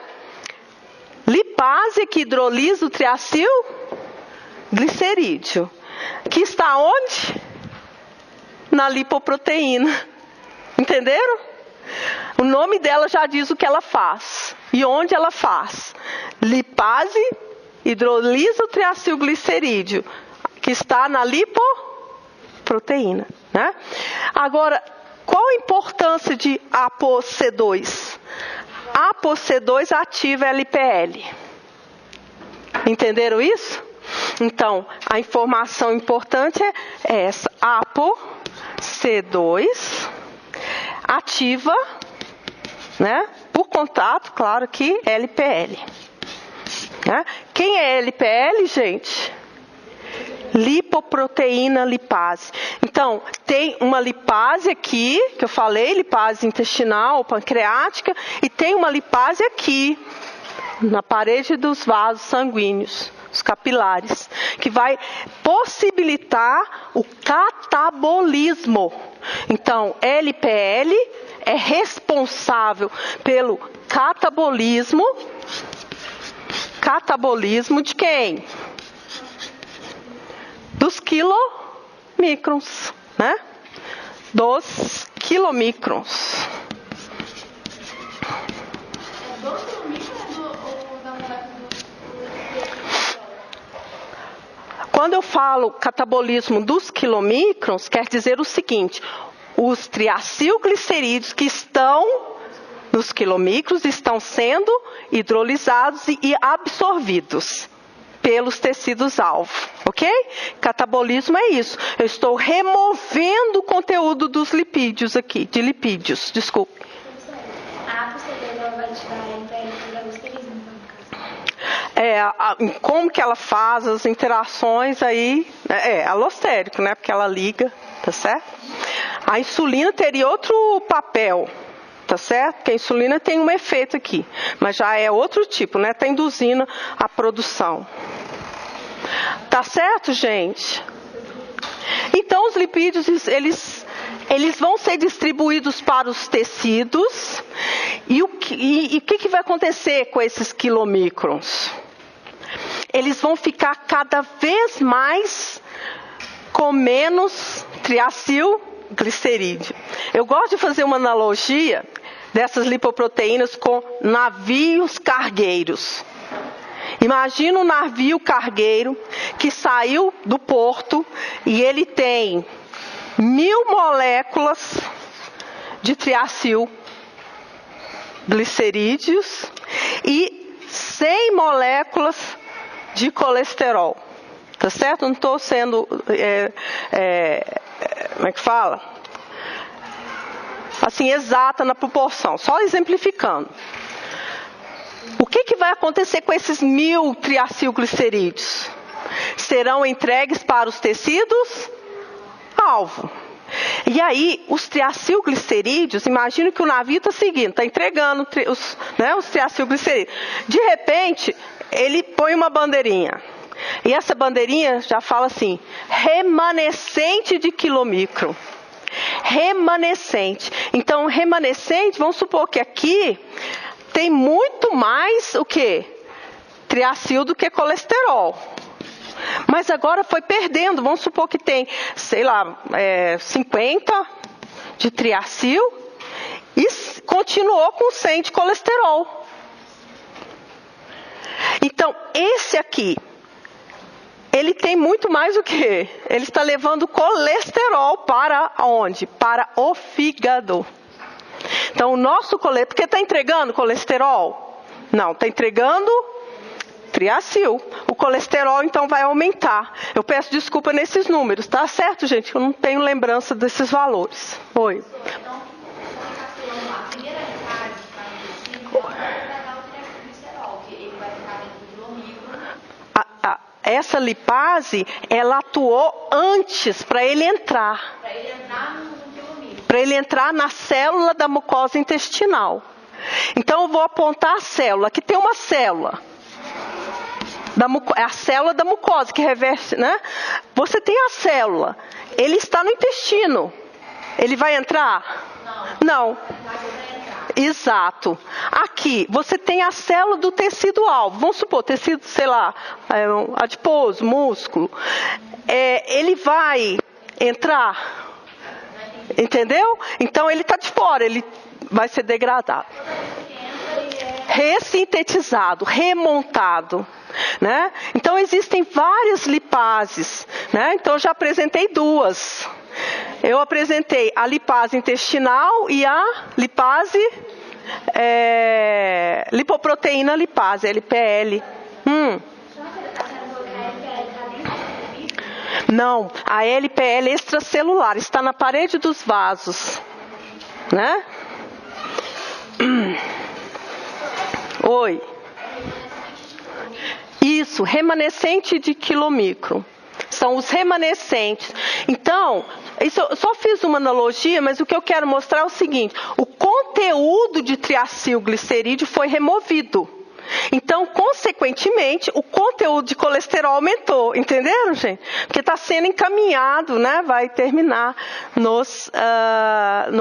Lipase que hidrolisa o triacilglicerídeo. Que está onde? Na lipoproteína. Entenderam? O nome dela já diz o que ela faz. E onde ela faz? Lipase hidrolisa o triacilglicerídeo, que está na lipoproteína, né? Agora, qual a importância de ApoC2? ApoC2 ativa LPL. Entenderam isso? Então, a informação importante é essa. ApoC2 ativa, né, por contato, claro que LPL. Né? Quem é LPL, gente? Lipoproteína lipase. Então, tem uma lipase aqui, que eu falei, lipase intestinal, pancreática, e tem uma lipase aqui, na parede dos vasos sanguíneos, os capilares, que vai possibilitar o catabolismo. Então, LPL é responsável pelo catabolismo de quem? Dos quilomicrons, né? Dos quilomicrons. Quando eu falo catabolismo dos quilomicrons, quer dizer o seguinte: os triacilglicerídeos que estão nos quilomicrons estão sendo hidrolisados e absorvidos pelos tecidos-alvo, ok? Catabolismo é isso. Eu estou removendo o conteúdo dos lipídios aqui, de lipídios, desculpe. A ApoC2 vai ativar a LPL para o glicerídeo, como que ela faz as interações aí, alostérico, né? Porque ela liga, tá certo? A insulina teria outro papel, tá certo? Porque a insulina tem um efeito aqui, mas já é outro tipo, né? Tá induzindo a produção. Tá certo, gente? Então, os lipídios, eles vão ser distribuídos para os tecidos. E o que vai acontecer com esses quilomicrons? Eles vão ficar cada vez mais com menos triacilglicerídeo. Eu gosto de fazer uma analogia dessas lipoproteínas com navios cargueiros. Imagina um navio cargueiro que saiu do porto e ele tem 1000 moléculas de triacilglicerídeos e 100 moléculas de colesterol. Tá certo? Não estou sendo, como é que fala? Assim, exata na proporção, só exemplificando. O que vai acontecer com esses 1000 triacilglicerídeos? Serão entregues para os tecidos-alvo. E aí, os triacilglicerídeos, imagina que o navio está seguindo, está entregando os triacilglicerídeos. De repente, ele põe uma bandeirinha. E essa bandeirinha já fala assim, remanescente de quilomicron. Remanescente. Então, remanescente, vamos supor que aqui tem muito mais o quê? Triacil do que colesterol. Mas agora foi perdendo. Vamos supor que tem, 50 de triacil e continuou com 100 de colesterol. Então, esse aqui, ele tem muito mais o quê? Ele está levando colesterol para onde? Para o fígado. Então, o nosso colesterol, porque está entregando colesterol? Não, está entregando triacil. O colesterol, então, vai aumentar. Eu peço desculpa nesses números, tá certo, gente? Eu não tenho lembrança desses valores. Oi. Então, a primeira metade para o intestino vai dar o triacilglicerol, que ele vai ficar dentro do quilomicron essa lipase, ela atuou antes para ele entrar. Para ele entrar no quilomicro. Para ele entrar na célula da mucosa intestinal. Então eu vou apontar a célula. Aqui tem uma célula. É a célula da mucosa que reveste, né? Você tem a célula. Ele está no intestino. Ele vai entrar? Não. Exato. Aqui, você tem a célula do tecido alvo. Vamos supor, tecido, sei lá, adiposo, músculo. Ele vai entrar? Entendeu? Então ele está de fora, ele vai ser degradado. Ressintetizado, remontado. Né? Então existem várias lipases. Né? Então eu já apresentei duas. Eu apresentei a lipase intestinal e a lipase, lipoproteína lipase, LPL. Não, a LPL extracelular está na parede dos vasos. Né? Oi. Isso, remanescente de quilomicro. São os remanescentes. Então, isso eu só fiz uma analogia, mas o que eu quero mostrar é o seguinte: o conteúdo de triacilglicerídeo foi removido. Então, consequentemente, o conteúdo de colesterol aumentou. Entenderam, gente? Porque está sendo encaminhado, né? Vai terminar no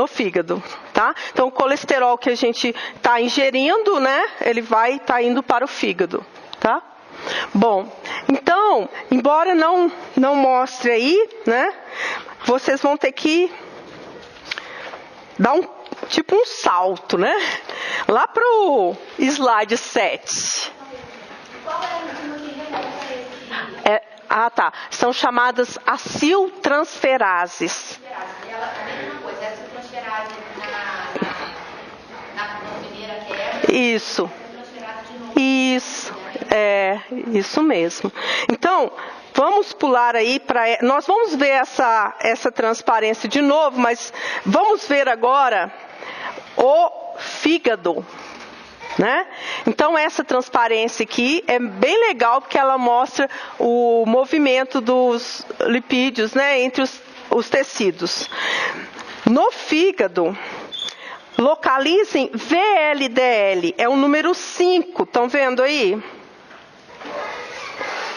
fígado. Tá? Então, o colesterol que a gente está ingerindo, né? Ele vai estar indo para o fígado. Tá? Bom, então, embora não mostre aí, né, vocês vão ter que dar um salto, né, lá para o slide 7. Qual é a enzima que remove esse? Tá. São chamadas aciltransferases. A mesma coisa, essa transferase na primeira quebra. Isso. Isso mesmo. Então, vamos pular aí nós vamos ver essa transparência de novo, mas vamos ver agora o fígado. Né? Então, essa transparência aqui é bem legal porque ela mostra o movimento dos lipídios, né, entre os tecidos. No fígado, localizem VLDL, é o número 5, estão vendo aí?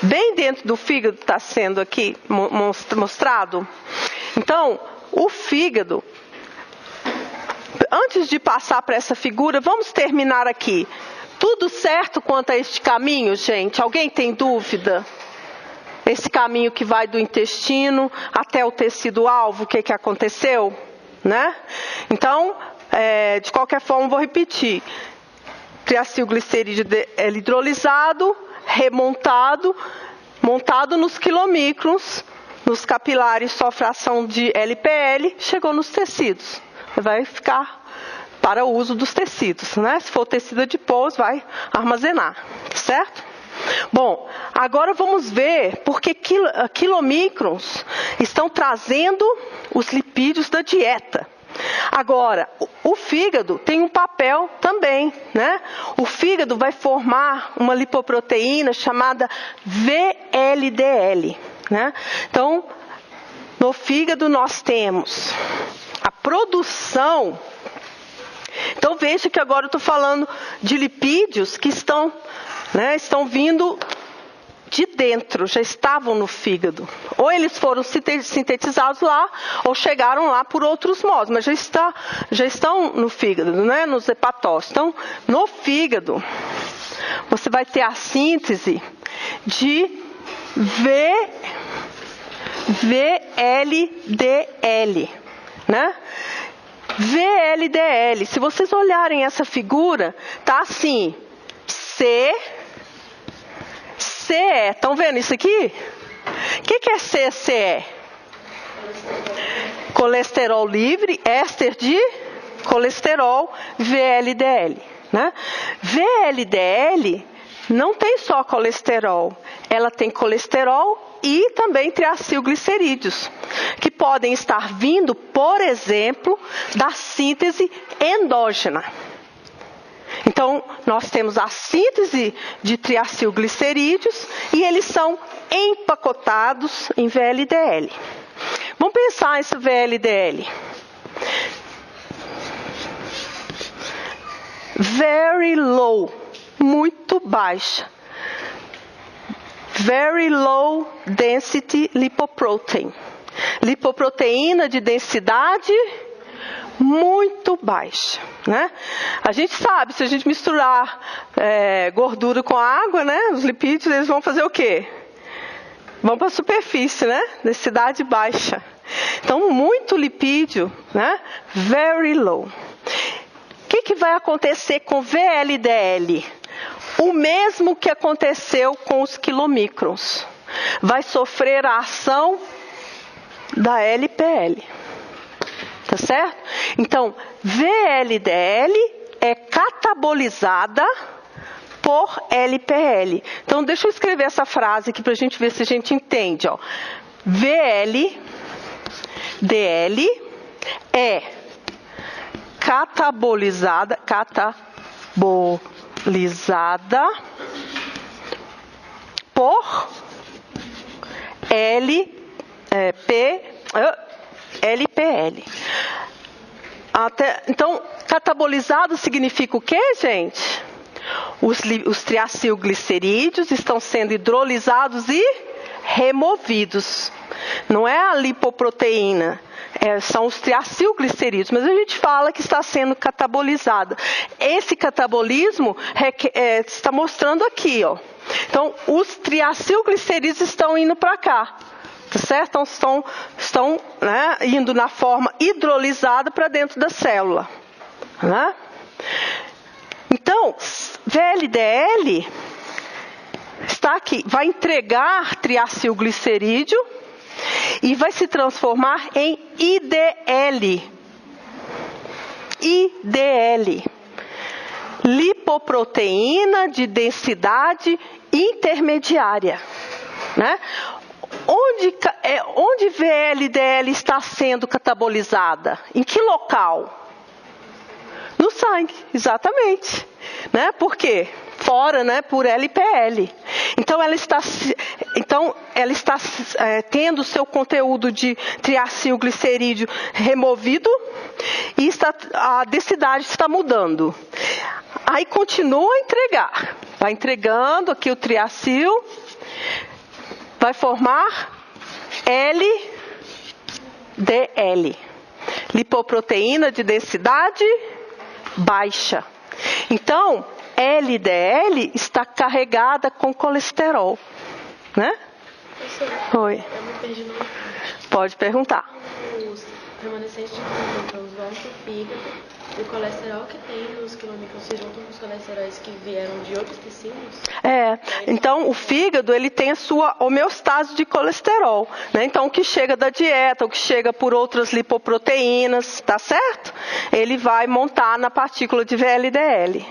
Bem dentro do fígado está sendo aqui mostrado. Então, o fígado, antes de passar para essa figura, vamos terminar aqui. Tudo certo quanto a este caminho, gente? Alguém tem dúvida? Esse caminho que vai do intestino até o tecido-alvo, o que aconteceu? Né? Então, de qualquer forma, vou repetir. Triacilglicerídeo é hidrolisado, remontado, montado nos quilomicrons, nos capilares, sofre ação de LPL, chegou nos tecidos. Vai ficar para o uso dos tecidos, né? Se for tecido adiposo, vai armazenar, certo? Bom, agora vamos ver porque quilomicrons estão trazendo os lipídios da dieta. Agora, o fígado tem um papel também, né? O fígado vai formar uma lipoproteína chamada VLDL, né? Então, no fígado nós temos a produção. Então, veja que agora eu estou falando de lipídios que estão vindo de dentro, já estavam no fígado. Ou eles foram sintetizados lá, ou chegaram lá por outros modos, mas já estão no fígado, né? Nos hepatócitos. Então, no fígado, você vai ter a síntese de VLDL, né? VLDL, se vocês olharem essa figura, tá assim, CE, estão vendo isso aqui? O que é CCE? Colesterol livre, éster de colesterol, VLDL. Né? VLDL não tem só colesterol, ela tem colesterol e também triacilglicerídeos, que podem estar vindo, por exemplo, da síntese endógena. Então, nós temos a síntese de triacilglicerídeos e eles são empacotados em VLDL. Vamos pensar esse VLDL. Very low, muito baixa. Very low density lipoprotein. Lipoproteína de densidade muito baixa, né? A gente sabe, se a gente misturar gordura com água, né? Os lipídios, eles vão fazer o quê? Vão para a superfície, né? Densidade baixa. Então, muito lipídio, né? Very low. O que vai acontecer com VLDL? O mesmo que aconteceu com os quilomicrons. Vai sofrer a ação da LPL. Tá certo? Então, VLDL é catabolizada por LPL. Então, deixa eu escrever essa frase aqui para a gente ver se a gente entende. Ó. VLDL é catabolizada por LPL. Então, catabolizado significa o quê, gente? Os triacilglicerídeos estão sendo hidrolisados e removidos. Não é a lipoproteína, são os triacilglicerídeos, mas a gente fala que está sendo catabolizada. Esse catabolismo está mostrando aqui, ó. Então, os triacilglicerídeos estão indo para cá. Tá certo? Então, estão né, indo na forma hidrolisada para dentro da célula. Né? Então, VLDL está aqui, vai entregar triacilglicerídeo e vai se transformar em IDL. IDL. Lipoproteína de densidade intermediária. Né? Onde VLDL está sendo catabolizada? Em que local? No sangue, exatamente. Né? Por quê? Fora, né, por LPL. Então, ela está tendo seu conteúdo de triacilglicerídeo removido e a densidade está mudando. Aí continua a entregar. Vai entregando aqui o triacil. Vai formar LDL, lipoproteína de densidade baixa. Então, LDL está carregada com colesterol, né? Oi. Eu me perdi no... Pode perguntar. Os remanescentes de quilomicrons vão para o fígado e o colesterol que tem nos quilomicrons se juntam com os colesteróis que vieram de outros tecidos? Então o fígado ele tem a sua homeostase de colesterol, né? Então o que chega da dieta, o que chega por outras lipoproteínas, tá certo? Ele vai montar na partícula de VLDL,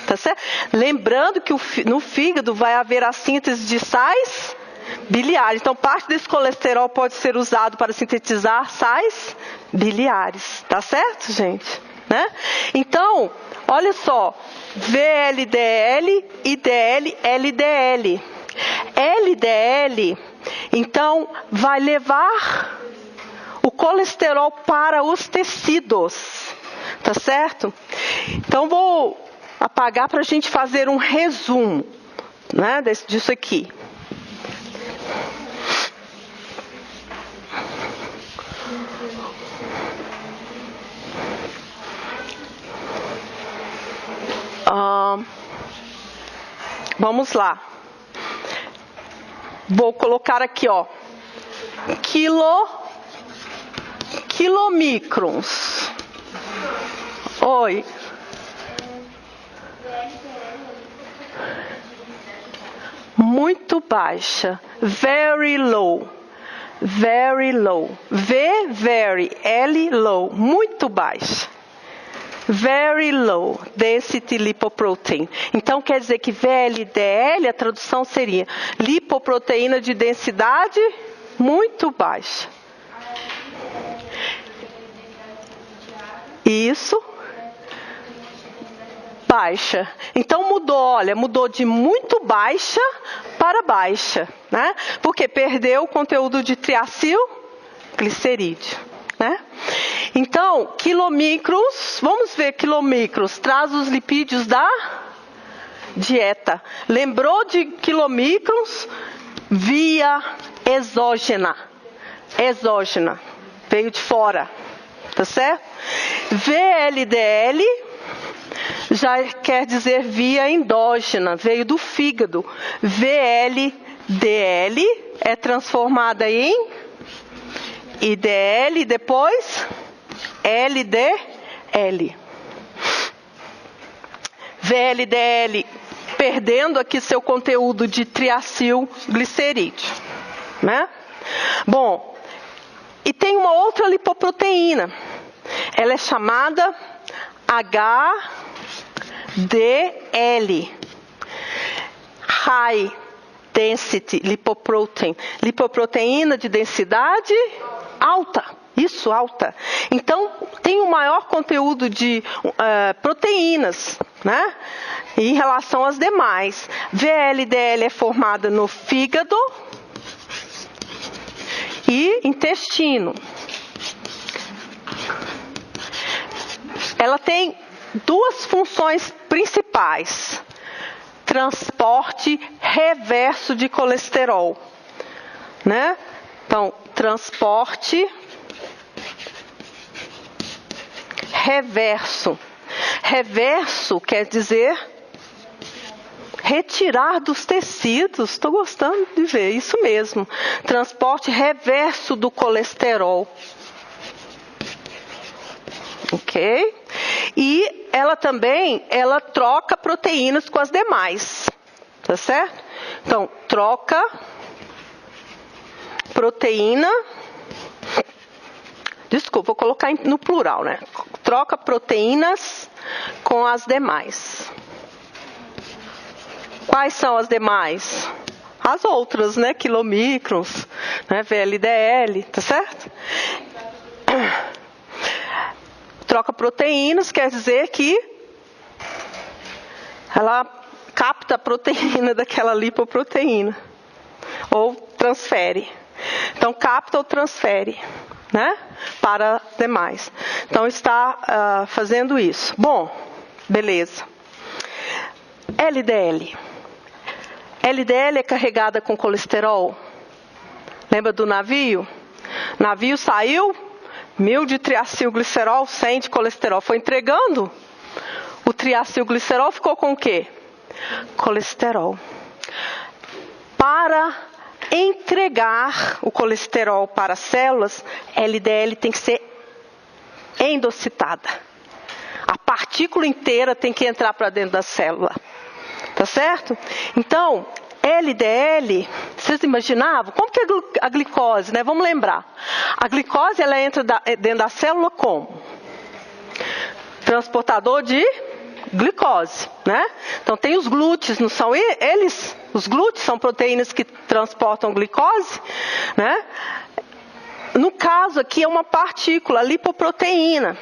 tá certo? Lembrando que no fígado vai haver a síntese de sais biliares. Então parte desse colesterol pode ser usado para sintetizar sais biliares, tá certo, gente? Né? Então, olha só, VLDL, IDL, LDL. LDL, então, vai levar o colesterol para os tecidos, tá certo? Então, vou apagar para a gente fazer um resumo, né, disso aqui. Vamos lá. Vou colocar aqui, ó, quilomicrons. Oi. Muito baixa. Very low. Very low. V, very. L, low. Muito baixa. Very low density lipoprotein. Então quer dizer que VLDL, a tradução seria lipoproteína de densidade muito baixa. Isso. baixa. Então mudou de muito baixa para baixa, né? Porque perdeu o conteúdo de triacilglicerídeo, né? Então, quilomicros, vamos ver quilomicros, traz os lipídios da dieta. Lembrou de quilomicros? Via exógena. Exógena. Veio de fora. Tá certo? VLDL já quer dizer via endógena. Veio do fígado. VLDL é transformada em IDL, depois LDL. VLDL perdendo aqui seu conteúdo de triacilglicerídeo, né? Bom, e tem uma outra lipoproteína. Ela é chamada HDL, High Density Lipoprotein, lipoproteína de densidade alta. Isso, alta. Então, tem um maior conteúdo de proteínas, né? Em relação às demais. VLDL é formada no fígado e intestino. Ela tem duas funções principais. Transporte reverso de colesterol, né? Então, transporte reverso. Reverso quer dizer retirar dos tecidos. Estou gostando de ver, isso mesmo. Transporte reverso do colesterol. Ok? E ela também, ela troca proteínas com as demais. Tá certo? Então, troca proteína. Desculpa, vou colocar no plural, né? Troca proteínas com as demais. Quais são as demais? As outras, né? Quilomicrons, né? VLDL, tá certo? Troca proteínas quer dizer que ela capta a proteína daquela lipoproteína. Ou transfere. Então, capta ou transfere, né? Para demais. Então, está fazendo isso. Bom, beleza. LDL. LDL é carregada com colesterol. Lembra do navio? O navio saiu, 1000 de triacilglicerol, 100 de colesterol. Foi entregando. O triacilglicerol ficou com o quê? Colesterol. Para entregar o colesterol para as células, LDL tem que ser endocitada. A partícula inteira tem que entrar para dentro da célula. Tá certo? Então, LDL, vocês imaginavam? Como que é a glicose, né? Vamos lembrar. A glicose, ela entra dentro da célula como? Transportador de glicose, né? Então, tem os glúteos, não são eles? Os glúteos são proteínas que transportam glicose, né? No caso aqui é uma partícula, a lipoproteína.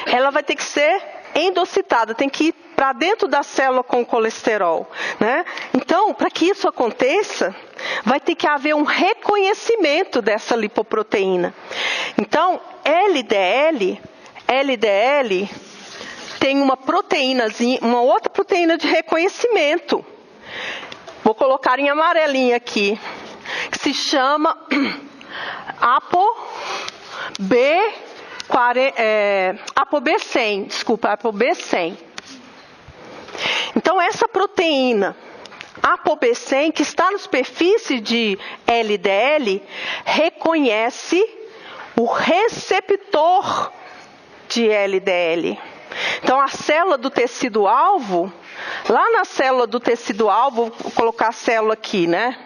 Ela vai ter que ser endocitada, tem que ir para dentro da célula com o colesterol, né? Então, para que isso aconteça, vai ter que haver um reconhecimento dessa lipoproteína. Então, LDL tem uma proteínazinha, uma outra proteína de reconhecimento. Vou colocar em amarelinho aqui, que se chama ApoB100. Então, essa proteína ApoB100, que está na superfície de LDL, reconhece o receptor de LDL. Então, a célula do tecido-alvo, lá na célula do tecido-alvo, vou colocar a célula aqui, né?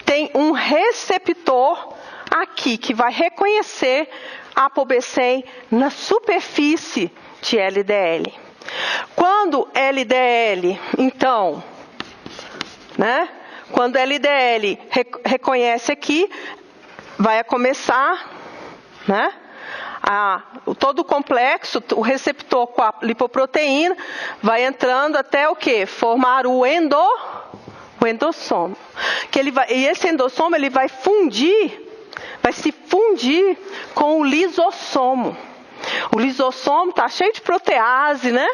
Tem um receptor aqui que vai reconhecer a ApoB100 na superfície de LDL. Quando LDL, então, né? Quando LDL reconhece aqui, vai começar, né? todo o complexo, o receptor com a lipoproteína, vai entrando até o quê? Formar o endossomo. E esse endossomo ele vai se fundir com o lisossomo. O lisossomo está cheio de protease, né?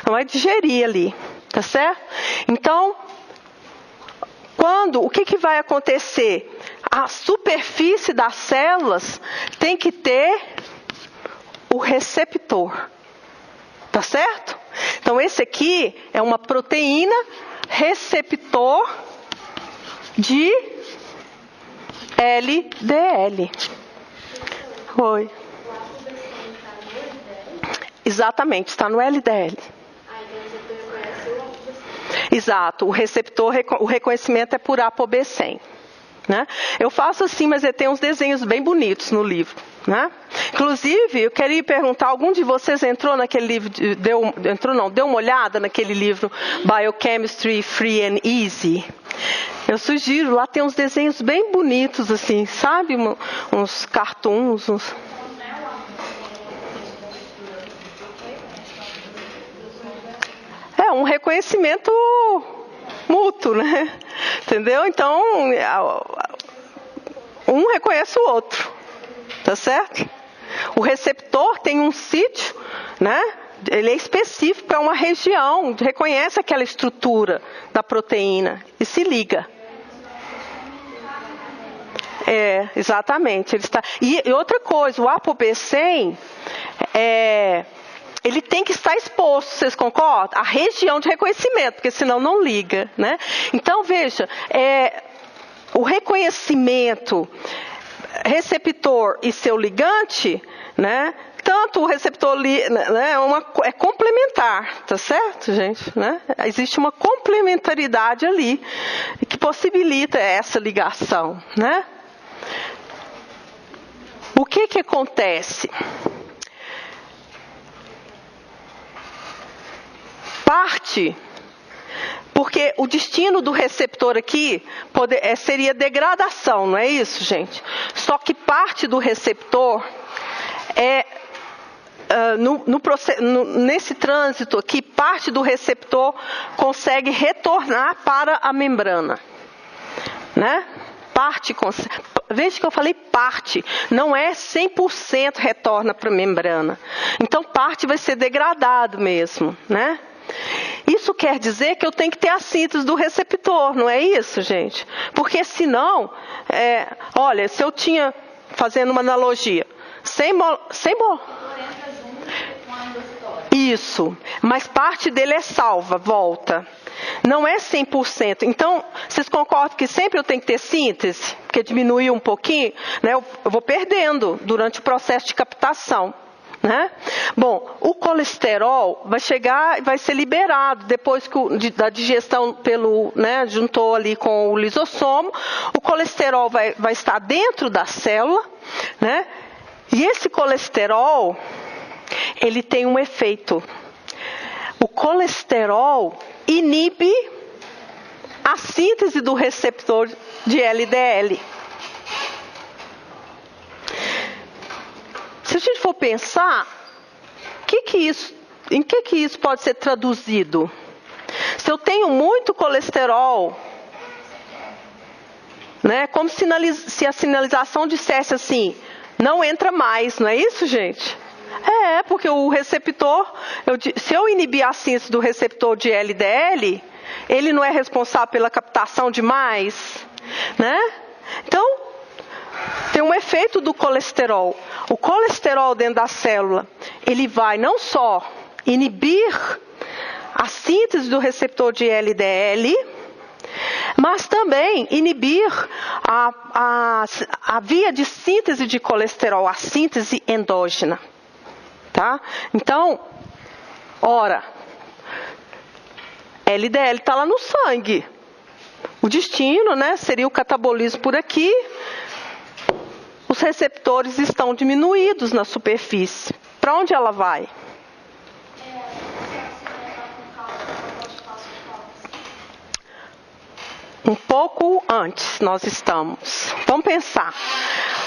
Não vai digerir ali, tá certo? Então, o que vai acontecer? A superfície das células tem que ter o receptor, tá certo? Então, esse aqui é uma proteína receptor de LDL. Oi. Exatamente, está no LDL. Exato, o reconhecimento é por ApoB100. Né? Eu faço assim, mas tem uns desenhos bem bonitos no livro. Né? Inclusive, eu queria perguntar, algum de vocês entrou naquele livro, deu uma olhada naquele livro Biochemistry Free and Easy? Eu sugiro, lá tem uns desenhos bem bonitos, assim, sabe? Uns cartoons, É um reconhecimento mútuo, né? Entendeu? Então, um reconhece o outro, tá certo? O receptor tem um sítio, né? Ele é específico para uma região, reconhece aquela estrutura da proteína e se liga. Exatamente. E outra coisa, o ApoB100 ele tem que estar exposto, vocês concordam? A região de reconhecimento, porque senão não liga, né? Então, veja, o reconhecimento receptor e seu ligante, né? Tanto o receptor né, é complementar, tá certo, gente? Né? Existe uma complementaridade ali que possibilita essa ligação, né? O que acontece? Porque o destino do receptor aqui seria degradação, não é isso, gente? Só que parte do receptor nesse trânsito aqui, parte do receptor consegue retornar para a membrana, né? Veja que eu falei parte, não é 100% retorna para a membrana. Então parte vai ser degradado mesmo, né? Isso quer dizer que eu tenho que ter a síntese do receptor, não é isso, gente? Porque senão, olha, se eu tinha, fazendo uma analogia, sem isso, mas parte dele é salva, volta. Não é 100%. Então, vocês concordam que sempre eu tenho que ter síntese? Porque diminuiu um pouquinho, né? Eu vou perdendo durante o processo de captação. Né? Bom, o colesterol vai chegar e vai ser liberado depois da digestão juntou ali com o lisossomo. O colesterol vai estar dentro da célula, né? E esse colesterol, ele tem um efeito. O colesterol inibe a síntese do receptor de LDL. Se a gente for pensar, em que isso pode ser traduzido? Se eu tenho muito colesterol, né, como se a sinalização dissesse assim, não entra mais, não é isso, gente? Porque o receptor, se eu inibir a síntese do receptor de LDL, ele não é responsável pela captação de mais, né? Então, tem um efeito do colesterol. O colesterol dentro da célula, ele vai não só inibir a síntese do receptor de LDL, mas também inibir a via de síntese de colesterol, a síntese endógena. Tá? Então, LDL está lá no sangue. O destino, né, seria o catabolismo por aqui. Os receptores estão diminuídos na superfície. Para onde ela vai? Um pouco antes nós estamos. Vamos pensar.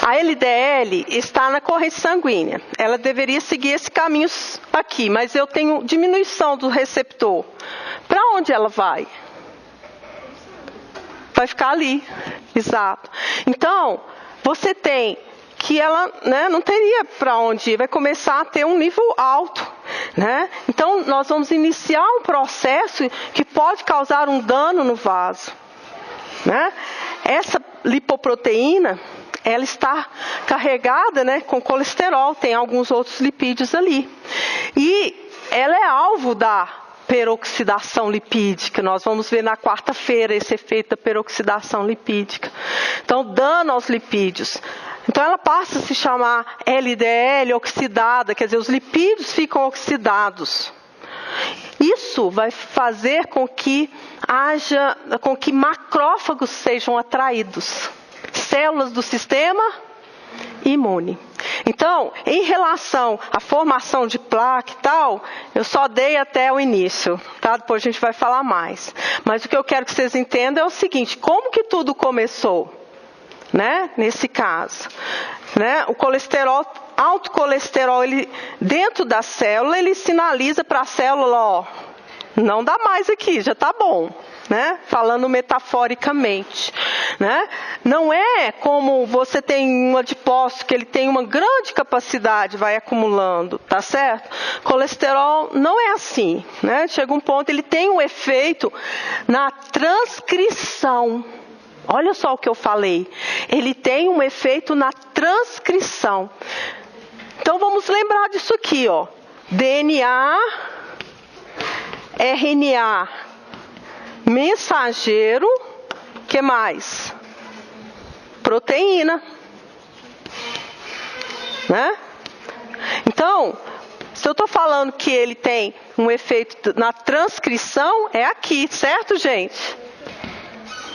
A LDL está na corrente sanguínea. Ela deveria seguir esse caminho aqui, mas eu tenho diminuição do receptor. Para onde ela vai? Vai ficar ali, exato. Então, você tem que ela, né, não teria para onde ir, vai começar a ter um nível alto, né? Então, nós vamos iniciar um processo que pode causar um dano no vaso, né? Essa lipoproteína, ela está carregada, né, com colesterol, tem alguns outros lipídios ali. E ela é alvo da peroxidação lipídica. Nós vamos ver na quarta-feira esse efeito da peroxidação lipídica. Então, dano aos lipídios. Então, ela passa a se chamar LDL oxidada, quer dizer, os lipídios ficam oxidados. Isso vai fazer com que macrófagos sejam atraídos, células do sistema imune. Então, em relação à formação de placa e tal, eu só dei até o início, tá? Depois a gente vai falar mais. Mas o que eu quero que vocês entendam é o seguinte: como que tudo começou, né? Nesse caso, né? O colesterol, alto colesterol, ele dentro da célula, ele sinaliza para a célula, ó, não dá mais aqui, já está bom, né? Falando metaforicamente, né? Não é como você tem um adipócito que ele tem uma grande capacidade, vai acumulando, tá certo? Colesterol não é assim, né? Chega um ponto, ele tem um efeito na transcrição. Olha só o que eu falei. Ele tem um efeito na transcrição. Então vamos lembrar disso aqui, ó. DNA, RNA, mensageiro, que mais? Proteína, né? Então, se eu estou falando que ele tem um efeito na transcrição, é aqui, certo, gente?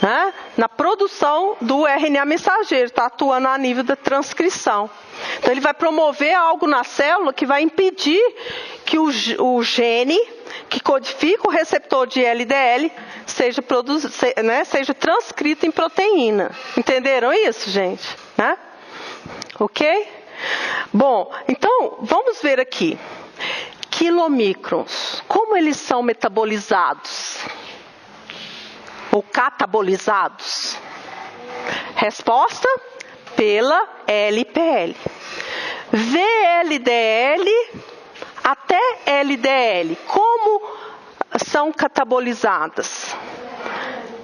Né? Na produção do RNA mensageiro, está atuando a nível da transcrição. Então, ele vai promover algo na célula que vai impedir que o gene que codifica o receptor de LDL seja transcrito em proteína. Entenderam isso, gente? Né? Ok? Bom, então, vamos ver aqui. Quilomicrons, como eles são metabolizados? Ou catabolizados? Resposta: pela LPL. VLDL até LDL. Como são catabolizadas?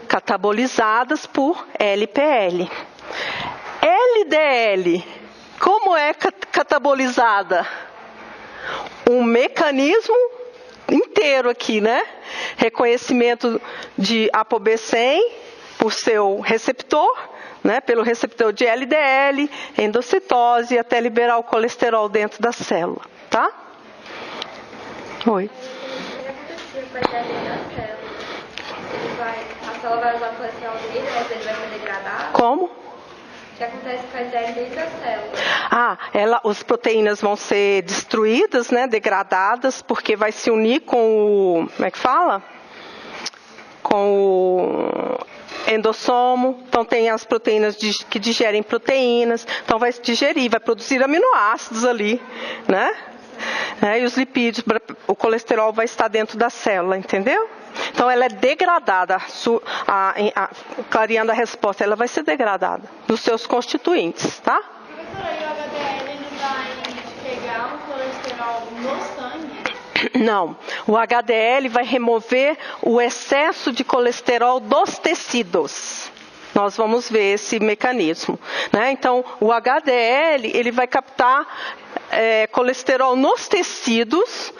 Catabolizadas por LPL. LDL, como é catabolizada? Um mecanismo inteiro aqui, né? Reconhecimento de ApoB100 por seu receptor, né? Pelo receptor de LDL, endocitose, até liberar o colesterol dentro da célula, tá? Oi. O que acontecer com a DNA da célula? A célula vai usar o colesterol dele, mas ele vai ser degradado? Como? O que acontece com a DNA dentro da célula? As proteínas vão ser destruídas, né, degradadas, porque vai se unir com o, como é que fala? Com o endossomo. Então tem as proteínas que digerem proteínas, então vai digerir, vai produzir aminoácidos ali, né? E os lipídios, o colesterol vai estar dentro da célula, entendeu? Então ela é degradada, clareando a resposta, ela vai ser degradada dos seus constituintes, tá? Professora, e o HDL ele vai pegar o colesterol no sangue? Não, o HDL vai remover o excesso de colesterol dos tecidos. Nós vamos ver esse mecanismo, né? Então, o HDL ele vai captar colesterol nos tecidos,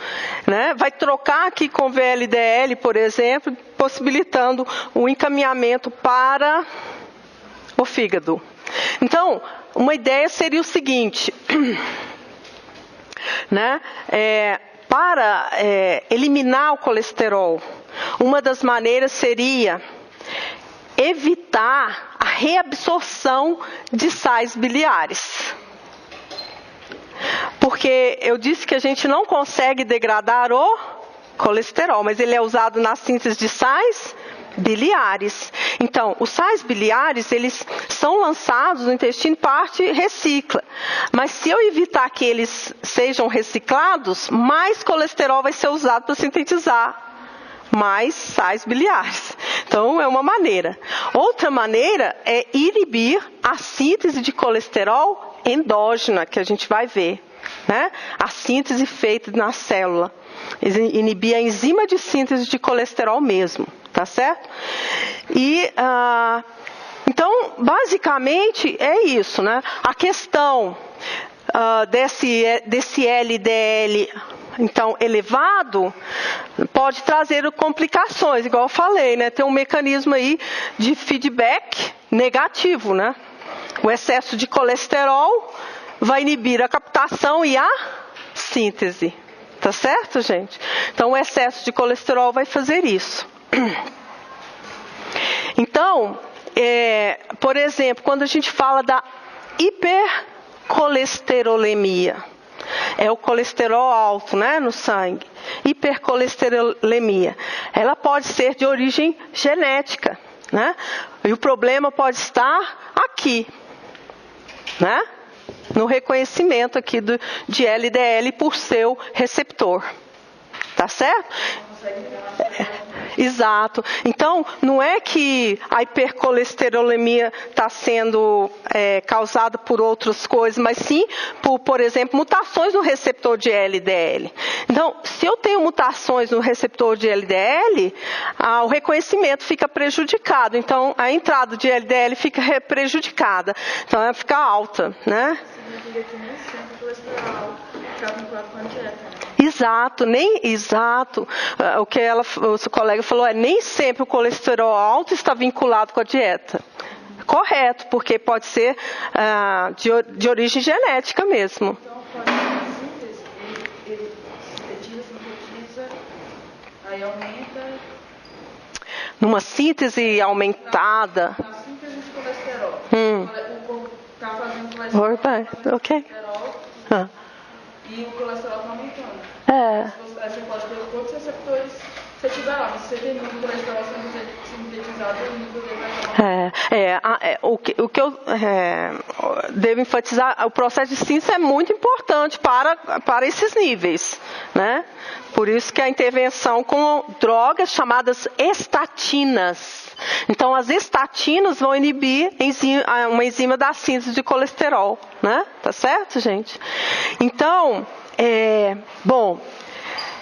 né? Vai trocar aqui com VLDL, por exemplo, possibilitando o encaminhamento para o fígado. Então, uma ideia seria o seguinte, né? Para eliminar o colesterol, uma das maneiras seria evitar a reabsorção de sais biliares. Porque eu disse que a gente não consegue degradar o colesterol, mas ele é usado na síntese de sais biliares. Então, os sais biliares, eles são lançados no intestino, parte recicla. Mas se eu evitar que eles sejam reciclados, mais colesterol vai ser usado para sintetizar mais sais biliares. Então, é uma maneira. Outra maneira é inibir a síntese de colesterol endógena, que a gente vai ver, né? A síntese feita na célula. Inibir a enzima de síntese de colesterol mesmo, tá certo? E, então, basicamente, é isso, né? A questão desse LDL, então, elevado, pode trazer complicações, igual eu falei, né? Tem um mecanismo aí de feedback negativo, né? O excesso de colesterol vai inibir a captação e a síntese. Tá certo, gente? Então, o excesso de colesterol vai fazer isso. Então, por exemplo, quando a gente fala da hipercolesterolemia, é o colesterol alto, né, no sangue. Hipercolesterolemia. Ela pode ser de origem genética, né? E o problema pode estar aqui, né? No reconhecimento aqui de LDL por seu receptor. Tá certo? Exato. Então, não é que a hipercolesterolemia está sendo causada por outras coisas, mas sim por exemplo, mutações no receptor de LDL. Então, se eu tenho mutações no receptor de LDL, o reconhecimento fica prejudicado. Então, a entrada de LDL fica prejudicada. Então, ela fica alta, né? Significa que nem sempre o colesterol alto está vinculado com a dieta. Exato. O que o seu colega falou nem sempre o colesterol alto está vinculado com a dieta. Correto, porque pode ser de origem genética mesmo. Então, fora a síntese, ele sintetiza, aí aumenta. Numa síntese aumentada. Na síntese de colesterol. O corpo está fazendo colesterol. Ok. E o colesterol está aumentando. Você pode ter quantos receptores você tiver lá, mas se você tem muito colesterol sendo sintetizado, o nível dele vai acabar. O que eu devo enfatizar, o processo de síntese é muito importante para esses níveis, né? Por isso que a intervenção com drogas chamadas estatinas. Então, as estatinas vão inibir uma enzima da síntese de colesterol, né? Tá certo, gente? Então, bom,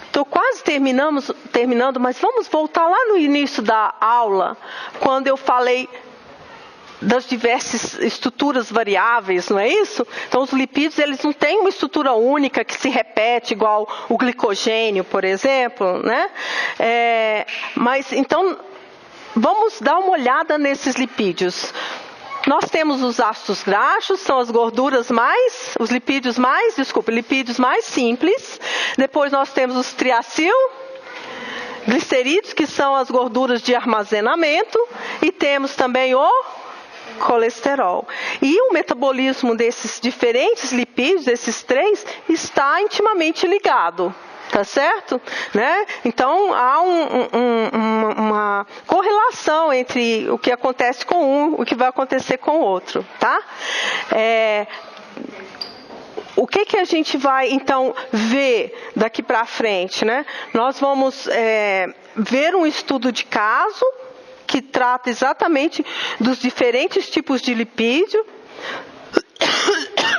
estou quase terminando, mas vamos voltar lá no início da aula, quando eu falei das diversas estruturas variáveis, não é isso? Então, os lipídios, eles não têm uma estrutura única que se repete, igual o glicogênio, por exemplo, né? Mas, então, vamos dar uma olhada nesses lipídios. Nós temos os ácidos graxos, são as gorduras os lipídios mais simples. Depois nós temos os triacilglicerídeos, que são as gorduras de armazenamento. E temos também o colesterol. E o metabolismo desses diferentes lipídios, esses três, está intimamente ligado. Tá certo? Né? Então, há uma correlação entre o que acontece com um e o que vai acontecer com o outro. Tá? O que a gente vai, então, ver daqui para frente? Né? Nós vamos ver um estudo de caso que trata exatamente dos diferentes tipos de lipídio.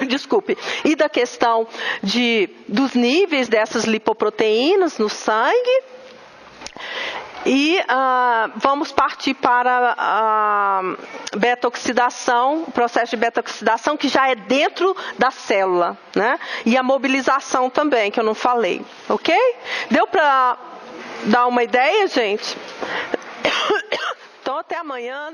Desculpe, e da questão dos níveis dessas lipoproteínas no sangue. E vamos partir para a beta-oxidação, o processo de beta-oxidação que já é dentro da célula, né? E a mobilização também, que eu não falei, ok? Deu para dar uma ideia, gente? Então, até amanhã.